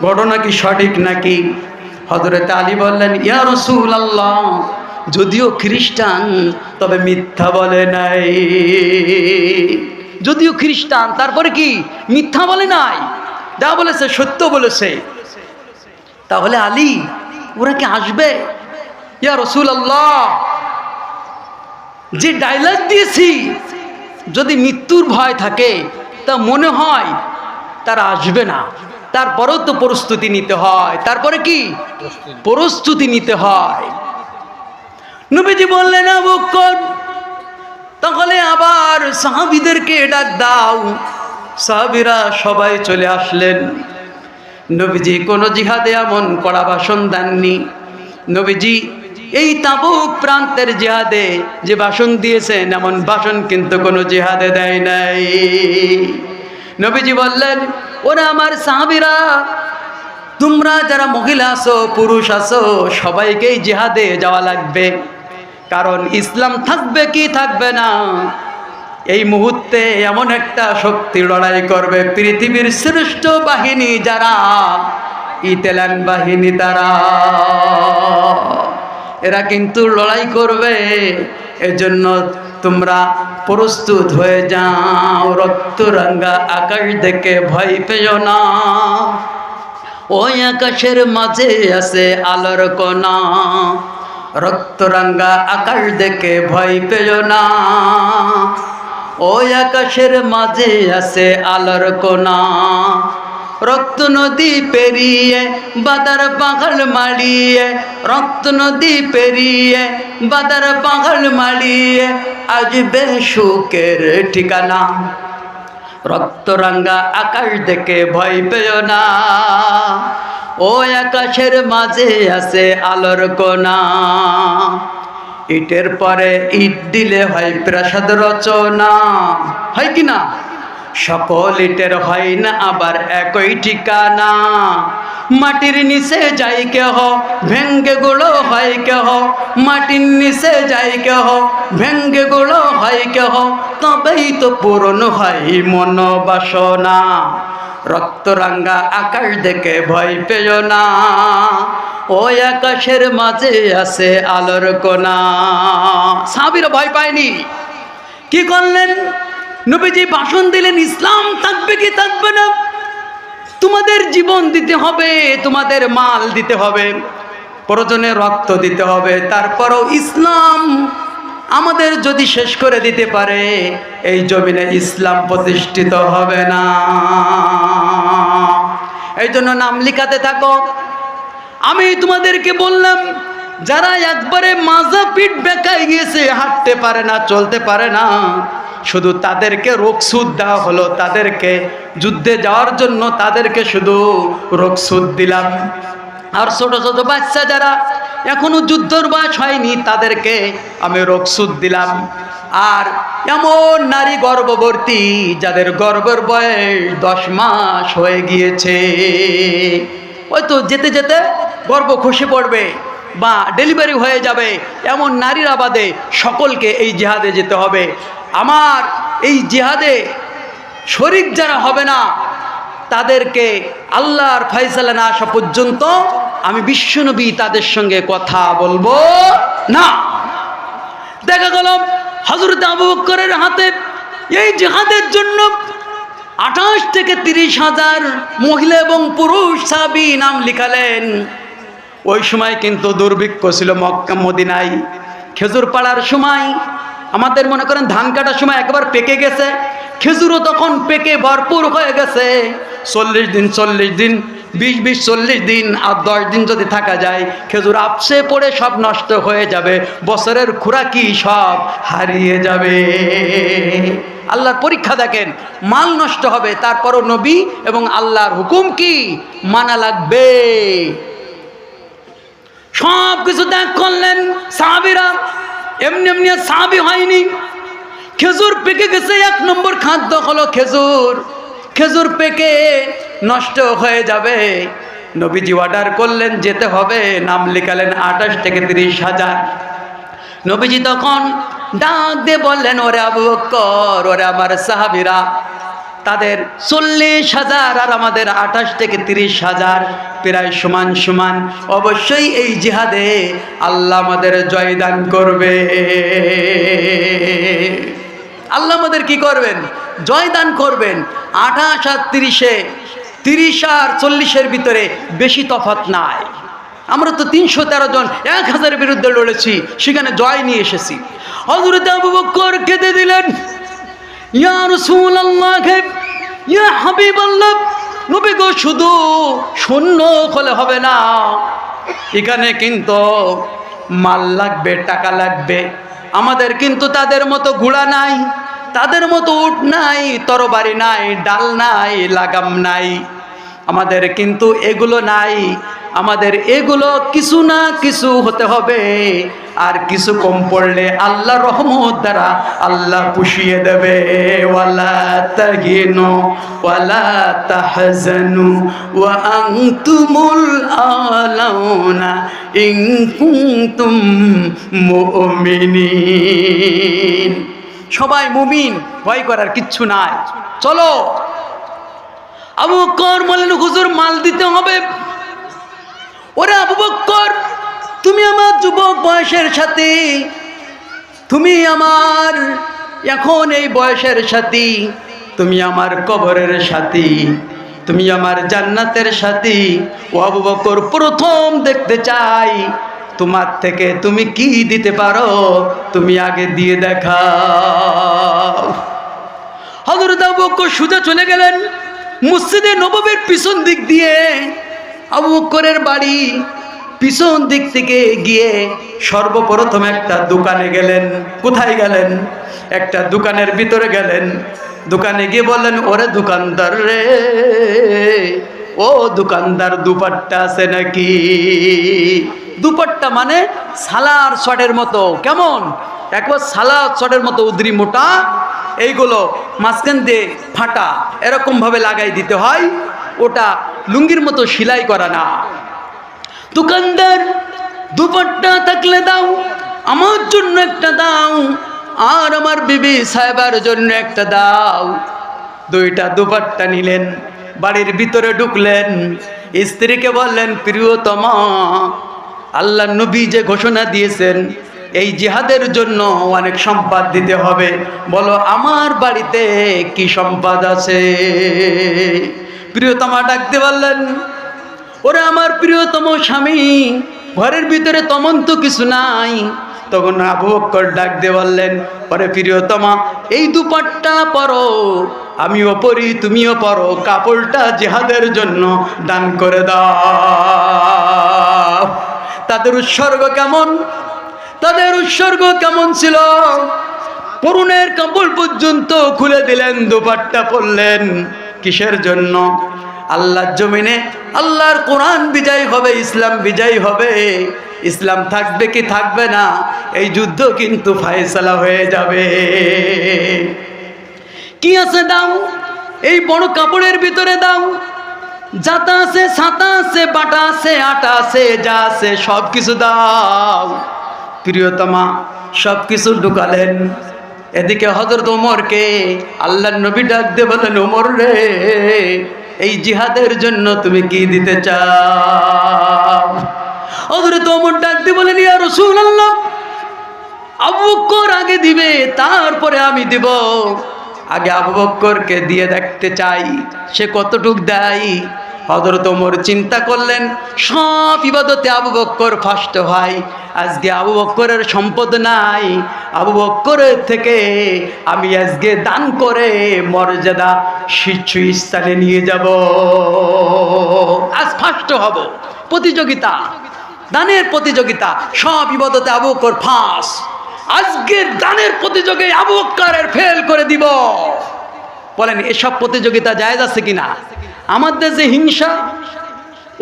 ঘটনা কি সঠিক নাকি? হযরত আলী বললেন, ইয়া রাসূলুল্লাহ, যদিও খ্রিস্টান তবে মিথ্যা বলে নাই। যদিও খ্রিস্টান তারপরে কি মিথ্যা বলে নাই, যা বলেছে সত্য বলেছে। তাহলে আলী, ওরা কি আসবে? ইয়া রাসূলুল্লাহ, যে ডায়লগ দিয়েছি, যদি মৃত্যুর ভয় থাকে তা মনে হয় তারা আসবে না। তারপরেও তো প্রস্তুতি নিতে হয়। তারপরে কি প্রস্তুতি নিতে হয়। নবীজি বললেন, আবু বকর, তাহলে আবার সাহাবীদেরকে ডাক দাও। সাহাবীরা সবাই চলে আসলেন। নবীজি কোন জিহাদে এমন কড়া ভাষণ দেননি। নবীজি এই তাবুক প্রান্তের জিহাদে যে ভাষণ দিয়েছেন এমন ভাষণ কিন্তু কোনো জিহাদে দেয় নাই। নবীজি বললেন, ওরা আমার সাহাবীরা, তোমরা যারা মহিলা আছো, পুরুষ আছো, সবাইকেই জিহাদে যাওয়া লাগবে। কারণ ইসলাম থাকবে কি থাকবে না, এই মুহূর্তে এমন একটা শক্তি লড়াই করবে, পৃথিবীর শ্রেষ্ঠ বাহিনী যারা, ইতালিয়ান বাহিনী, তারা এরা কিন্তু লড়াই করবে। এজন্য তোমরা প্রস্তুত হয়ে যাও। রক্তরাঙ্গা আকাশ দেখে ভয় পেও না, ওই আকাশের মাঝে আছে আলোর কণা। রক্তরাঙ্গা আকাশ দেখে ভয় পেও না, ওই আকাশের মাঝে আছে আলোর কণা। রক্ত নদী পেরিয়ে বাদার পাহাড় মাড়িয়ে, রক্ত নদী পেরিয়ে বাদার পাহাড় মাড়িয়ে আসবে সুখের ঠিকানা। রক্তরাঙ্গা আকাশ দেখে ভয় পেও না, ওই আকাশের মাঝে আছে আলোর কণা। ইটের পরে ইট দিলে হয় প্রাসাদ রচনা, হয় কি না? সকল ইটের হয় না আবার একই ঠিকানা। মাটির নিচে যাই কেহ, ভেঙ্গে গুঁড়ো হয় কেহ। মাটির নিচে যাই কেহ, ভেঙ্গে গুঁড়ো হয় কেহ। তবেই তো পূরণ হয় মনোবাসনা। রক্তরাঙ্গা আকাশ দেখে ভয় পেও না, ওই আকাশের মাঝে আছে আলোর কণা। সাহাবীরা ভয় পায়নি। কি করলেন? নবীজি ভাষণ দিলেন, ইসলাম থাকবে কি থাকবে না, তোমাদের জীবন দিতে হবে, তোমাদের মাল দিতে হবে, প্রয়োজনে রক্ত দিতে হবে। তারপরও ইসলাম আমাদের যদি শেষ করে দিতে পারে, এই জমিনে ইসলাম প্রতিষ্ঠিত হবে না। এই জন্য নাম লিখাতে থাকো। আমি তোমাদেরকে বললাম, যারা একবারে মাজা পিঠ বেঁকায় গিয়েছে, হাঁটতে পারে না, চলতে পারে না, শুধু তাদেরকে রোগসুদ দেওয়া হলো। তাদেরকে যুদ্ধে যাওয়ার জন্য তাদেরকে শুধু রোগসুদ দিলাম। আর ছোট ছোট বাচ্চা যারা এখনো যুদ্ধর বয়স হয়নি, তাদেরকে আমি রোগসুদ দিলাম। আর এমন নারী গর্ভবতী যাদের গর্ভের বয়স 10 মাস হয়ে গিয়েছে, হয়তো যেতে যেতে গর্ভ খসে পড়বে বা ডেলিভারি হয়ে যাবে, এমন নারীর আবাদে সকলকে এই জিহাদে যেতে হবে। আমার এই জিহাদে শরীক যারা হবে না, তাদেরকে আল্লাহর ফয়সালা না আসা পর্যন্ত আমি বিশ্বনবী তাদের সঙ্গে কথা বলবো না। দেখা গেল হযরত আবু বকরের হাতে এই জিহাদের জন্য 28 থেকে 30 হাজার মহিলা এবং পুরুষ সাহাবী নাম লিখালেন। ওই সময় কিন্তু দুর্ভিক্ষ ছিল মক্কা মদিনায়। খেজুর পাড়ার সময় আমাদের মনে করেন ধান কাটার সময় একবার পেকে গেছে, খেজুরও তখন পেকে ভরপুর হয়ে গেছে। 40 দিন 20 40 দিন আর 10 দিন যদি থাকা যায়, খেজুর আপসে পড়ে সব নষ্ট হয়ে যাবে, বছরের খুরাকি সব হারিয়ে যাবে। আল্লাহর পরীক্ষা দেখেন, মাল নষ্ট হবে, তারপরও নবী এবং আল্লাহর হুকুম কি মানা লাগবে। সব কিছু ত্যাগ করলেন সাহাবীরা। এমনি এমনি সাহাবী হয়নি। খেজুর পেকে গেছে, 1 নম্বর খাদ্য হলো খেজুর। খেজুর পেকে নষ্ট হয়ে যাবে, নবীজি অর্ডার করলেন যেতে হবে, নাম লিখালেন 28 থেকে 30 হাজার। নবীজি তখন ডাক দিয়ে বললেন, ওরে আবু বকর, ওরে আমার সাহাবীরা, তাদের 40,000 আর আমাদের 28 থেকে 30 হাজার প্রায় সমান সমান। অবশ্যই এই জিহাদে আল্লাহ আমাদের জয়দান করবে। আল্লাহ আমাদের কি করবেন? জয়দান করবেন। 28 আর 30-এ, 30 আর 40-এর ভিতরে বেশি তফাৎ নাই। আমরা তো 313 জন 1000-এর বিরুদ্ধে লড়েছি, সেখানে জয় নিয়ে এসেছি। হযরত আবু বকর কেঁদে দিলেন, ইয়া রাসূলুল্লাহ, ইয়া হাবিবাল্লাহ, নবী গো, শুধু শূন্য হলে হবে না, এখানে কিন্তু মাল লাগবে, টাকা লাগবে। আমাদের কিন্তু তাদের মতো ঘোড়া নাই, তাদের মতো উট নাই, তরবারি নাই, ডাল নাই, লাগাম নাই। আমাদের কিন্তু এগুলো নাই। আমাদের এগুলো কিছু না কিছু হতে হবে, আর কিছু কম পড়লে আল্লাহ রহমত দ্বারা আল্লাহ পুষিয়ে দেবে। ওয়ালা তাহিনু ওয়ালা তাহজানু ওয়া আনতুমুল আলাউনা ইন কুনতুম মুমিনিন। সবাই মুমিন, ভয় করার কিচ্ছু নাই, চলো। আবু বকর বললেন, হুজুর মাল দিতে হবে। ওরে আবু বকর, তুমি আমার যুবক বয়সের সাথী, তুমি আমার এখন এই বয়সের সাথী, তুমি আমার কবরের সাথী, তুমি আমার জান্নাতের সাথী। ও আবু বকর, প্রথম দেখতে চাই তোমার থেকে তুমি কি দিতে পারো, তুমি আগে দিয়ে দেখাও। হযরত আবু বকর সোজা চলে গেলেন মসজিদে নববীর পিছন দিক দিয়ে। আবু বকরের বাড়ি পিছন দিক থেকে গিয়ে সর্বপ্রথম একটা দোকানে গেলেন। কোথায় গেলেন? একটা দোকানের ভিতরে গেলেন। দোকানে গিয়ে বললেন, ওরে দোকানদার রে, ও দোকানদার, দুপাট্টা আছে নাকি? দুপাট্টা মানে সালার শটের মতো, কেমন একবার সালার শটের মতো উদ্রি মোটা, এইগুলো মাঝখান দিয়ে ফাটা, এরকম ভাবে লাগাই দিতে হয়, ওটা লুঙ্গির মতো সেলাই করা না। দোকানদার, দুপাট্টা থাকলে দাও, আমার জন্য একটা দাও, আর আমার বিবি সাহেবার জন্য একটা দাও। 2টা দুপাট্টা নিলেন, বাড়ির ভিতরে ঢুকলেন, স্ত্রীকে বললেন, প্রিয়তমা, আল্লাহ নবী যে ঘোষণা দিয়েছেন এই জিহাদের জন্য অনেক সম্পদ দিতে হবে, বলো আমার বাড়িতে কি সম্পদ আছে? প্রিয়তমা ডাকতে বললেন, ওরে আমার প্রিয়তম স্বামী, ঘরের ভিতরে তেমন তো কিছু নাই। তখন আবু বকর ডাক দিয়ে বললেন, ওরে প্রিয়তমা, এই দুপাট্টা পরো, আমিও পরি, তুমিও পরো, কাপড়টা জিহাদের জন্য দান করে দাও। তাদের উৎসর্গ কেমন, তাদের উৎসর্গ কেমন ছিল! পরনের কাপড় পর্যন্ত খুলে দিলেন, দুপাট্টা পরলেন। কিসের জন্য? আল্লাহর জমিনে আল্লাহর কোরআন বিজয় হবে, ইসলাম বিজয় হবে। ইসলাম থাকবে কি থাকবে না, এই যুদ্ধ কিন্তু ফয়সালা হয়ে যাবে। কি আছে দাও, এই বড় কাপড়ের ভিতরে দাও, যাতা আছে, ছাতা আছে, বাটা আছে, আটা আছে, যা আছে সব কিছু দাও। প্রিয়তমা সব কিছু ঢুকালেন। এদিকে হযরত ওমরকে আল্লাহর নবী ডাক দিয়ে বলেন, ওমর রে, এই জিহাদের জন্য তুমি কি দিতে চাও? হযরত ওমর ডাক দিয়ে বলেন, ইয়া রাসূলুল্লাহ, আবু বকর আগে দিবে, তারপরে আমি দেব। আগে আবু বকরকে দিয়ে দেখতে চাই সে কতটুক দেয়। হযরত ওমর চিন্তা করলেন, সব ইবাদতে আবু বকর ফার্স্ট হয়, আজকে আবু বকরের সম্পদ নাই, আবু বকরের থেকে আমি আজকে দান করে মর্যাদা শীর্ষস্থানে নিয়ে যাব, আজ ফার্স্ট হব। প্রতিযোগিতা, দানের প্রতিযোগিতা, সব ইবাদতে আবু বকর ফার্স্ট, আজকের দানের প্রতিযোগে আবু বকরের ফেল করে দিব। বলেন এসব প্রতিযোগিতা জায়েজ আছে কিনা? আমাদের যে হিংসা,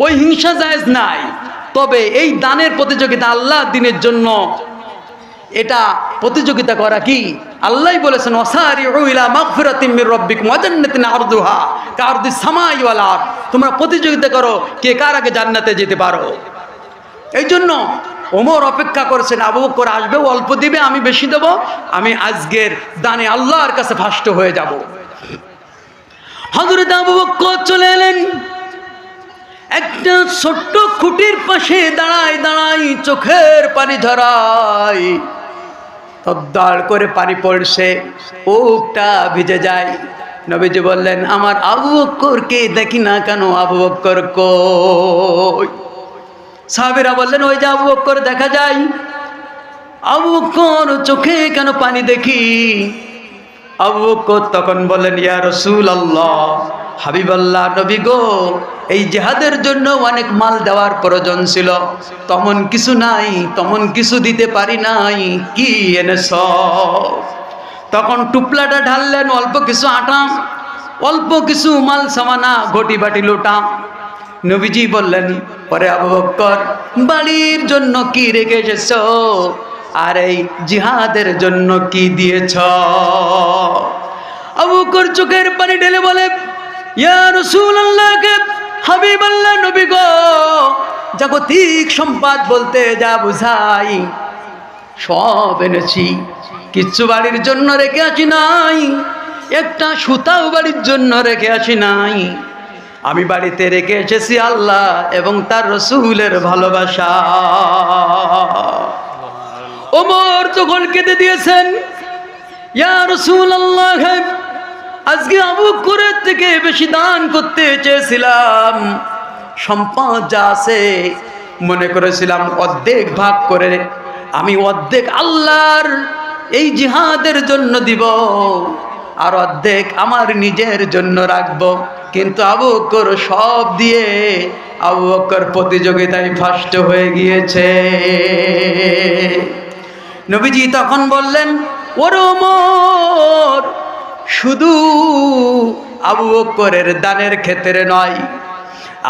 ওই হিংসা জায়েজ নাই, তবে এই দানের প্রতিযোগিতা আল্লাহ দিনের জন্য এটা প্রতিযোগিতা করা কি? আল্লাহই বলেছেন ওয়াসারিউ ইলা মাগফিরাতিম মির রাব্বিকুম ওয়া জান্নাতিন আরদুহা কারদিস সামাই ওয়াল আরদ, তোমরা প্রতিযোগিতা করো কে কার আগে জান্নাতে যেতে পারো। এই জন্য ওমর অপেক্ষা করেছেন আবু বকর আসবে, অল্প দিবে, আমি বেশি দেব, আমি আজকের দানে আল্লাহর কাছে ফার্স্ট হয়ে যাব। হযরত আবু বকর চলে এলেন, একটা ছোট্ট খুঁটির পাশে দাঁড়ায় দাঁড়ায় চোখের পানি ঝরায়, তদ্দার করে পানি পড়ছে, ওটা ভিজে যায়। নবীজি বললেন আমার আবু বকরকে দেখি না কেন, আবু বকর কই? সাহাবীরা বললেন ওই যে আবু বকর দেখা যায়। আবু বকর চোখে কেন পানি দেখি? আবু বকর তখন বললেন ইয়া রাসূলুল্লাহ, হাবিবাল্লাহ, নবী গো, এই জিহাদের জন্য অনেক মাল দেওয়ার প্রয়োজন ছিল, তেমন কিছু নাই, তেমন কিছু দিতে পারি নাই, কি এনেছ? তখন টুপলাটা ঢাললেন, অল্প কিছু আটা, অল্প কিছু মাল সামানা, ঘটি বাটি লোটা। নবীজি বললেন পরে আবু বকর বাড়ির জন্য কি রেখে এসেছ, আর এই জিহাদের জন্য কি দিয়েছ? আবু বকর চোখের পানি ঢেলে বলে ইয়া রাসূলুল্লাহ, হাবিবাল্লাহ, নবী গো, জাগতিক সম্পদ বলতে যা বুঝাই সব এনেছি, কিচ্ছু বাড়ির জন্য রেখে আসি নাই, একটা সুতাও বাড়ির জন্য রেখে আসি নাই, আমি বাড়িতে রেখে এসেছি আল্লাহ এবং তার রাসূলের ভালোবাসা। ওমর তখন কেঁদে দিয়েছেন, ইয়া রাসূলুল্লাহ, আজকে আবু বকরের থেকে বেশি দান করতে চেয়েছিলাম, সম্পদ যা আছে মনে করেছিলাম অর্ধেক ভাগ করে আমি অর্ধেক আল্লাহর এই জিহাদের জন্য দিব, আর অর্ধেক আমার নিজের জন্য রাখবো, কিন্তু আবু বকর সব দিয়ে আবু বকর প্রতিযোগিতায় ফার্স্ট হয়ে গিয়েছে। নবীজি তখন বললেন ওরে ওমর, শুধু আবু বকরের দানের ক্ষেত্রে নয়,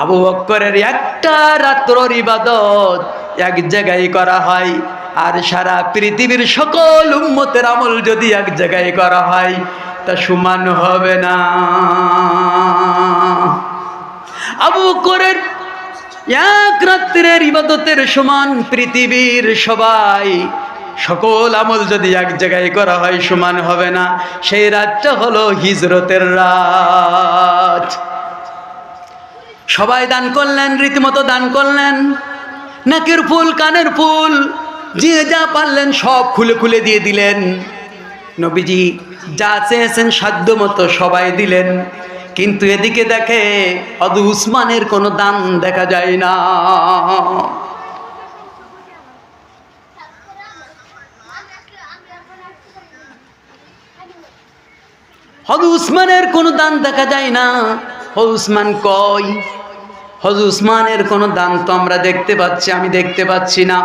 আবু বকরের একটা রাত্রর ইবাদত এক জায়গায় করা হয়, আর সারা পৃথিবীর সকল উম্মতের আমল যদি এক জায়গায় করা হয় তা সমান হবে না। আবু বকরের এক রাত্রের ইবাদতের সমান পৃথিবীর সবাই সকল আমল যদি এক জায়গায় করা হয় সমান হবে না। সেই রাতটা হলো হিজরতের রাত। সবাই দান করলেন, রীতিমতো দান করলেন, নাকের ফুল, কানের ফুল, যে যা পারলেন সব খুলে খুলে দিয়ে দিলেন। নবীজি যা চেয়েছেন সাধ্য মতো সবাই দিলেন, কিন্তু এদিকে দেখে হযরত উসমানের কোনো দান দেখা যায় না। হযরত উসমানের কোনো দান দেখা যায় না। হযরত উসমান কই? হযরত উসমানের কোনো দান তো আমরা দেখতে পাচ্ছি, আমি দেখতে পাচ্ছি না।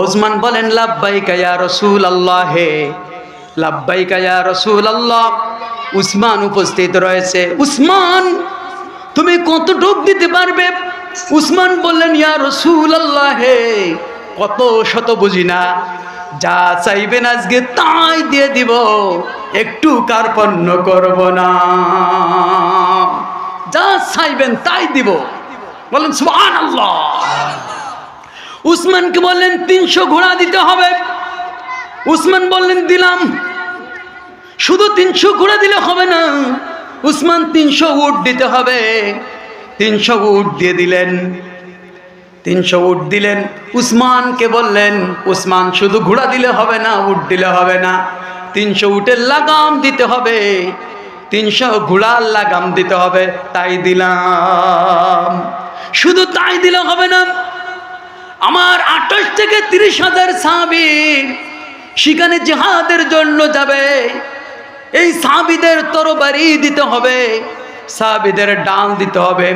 উসমান বলেন লাব্বাইকা ইয়া রাসূলুল্লাহ, হে লাব্বাইকা ইয়া রাসূলুল্লাহ। উসমান উপস্থিত রয়েছে। উসমান তুমি কতটুক দিতে পারবে? উসমান বললেন ইয়া রাসূলুল্লাহ, হে কত শত বুঝি না, যা চাইবেন আজকে তাই দিয়ে দিব, একটু কার্পণ্য করব না, যা চাইবেন তাই দিব। বলেন সুবহানাল্লাহ। উসমানকে বললেন 300 ঘোড়া দিতে হবে। উসমান বললেন দিলাম। শুধু 300 ঘোড়া দিলে হবে না, উসমান 300 উট দিতে হবে। 300 উট দিয়ে দিলেন। 300 উট দিলেন। উসমানকে বললেন উসমান শুধু ঘোড়া দিলে হবে না, উট দিলে হবে না, 300 উটের লাগাম দিতে হবে। 300 ঘোড়ার লাগাম দিতে হবে। তাই দিলাম। শুধু তাই দিলে হবে না, আমার 28 থেকে 30,000 সাহাবী সেখানে জিহাদের জন্য যাবে। এই সাহাবীদের তরবারি দিতে হবে, সাহাবীদের ডাল দিতে হবে।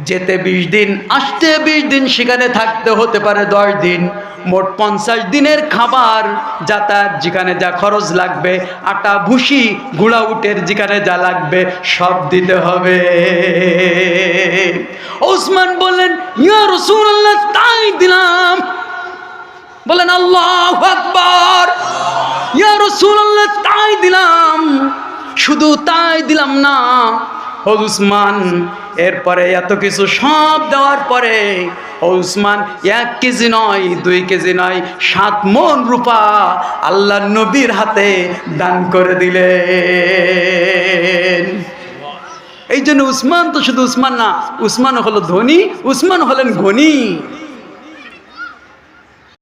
যেতে 20 দিন, আসতে 20 দিন, সেখানে থাকতে হতে পারে 10 দিন। মোট 50 দিনের খাবার, যাতায়াত যেখানে যা খরচ লাগবে, আটা ভুসি ঘোড়া উটের যেখানে যা লাগবে সব দিতে হবে। ওসমান বললেন, ইয়া রাসূলুল্লাহ, তাই দিলাম। বলেন আল্লাহু আকবার। ইয়া রাসূলুল্লাহ, তাই দিলাম। শুধু তাই দিলাম না ওসমান, এরপরে এত কিছু সব দেওয়ার পরে ওসমান 1 কেজি নয়, 2 কেজি নয়, 7 মণ রূপা আল্লাহ নবীর হাতে দান করে দিলেন। এই জন্য উসমান তো শুধু উসমান না, উসমান হলো ধনী, উসমান হলেন গণী।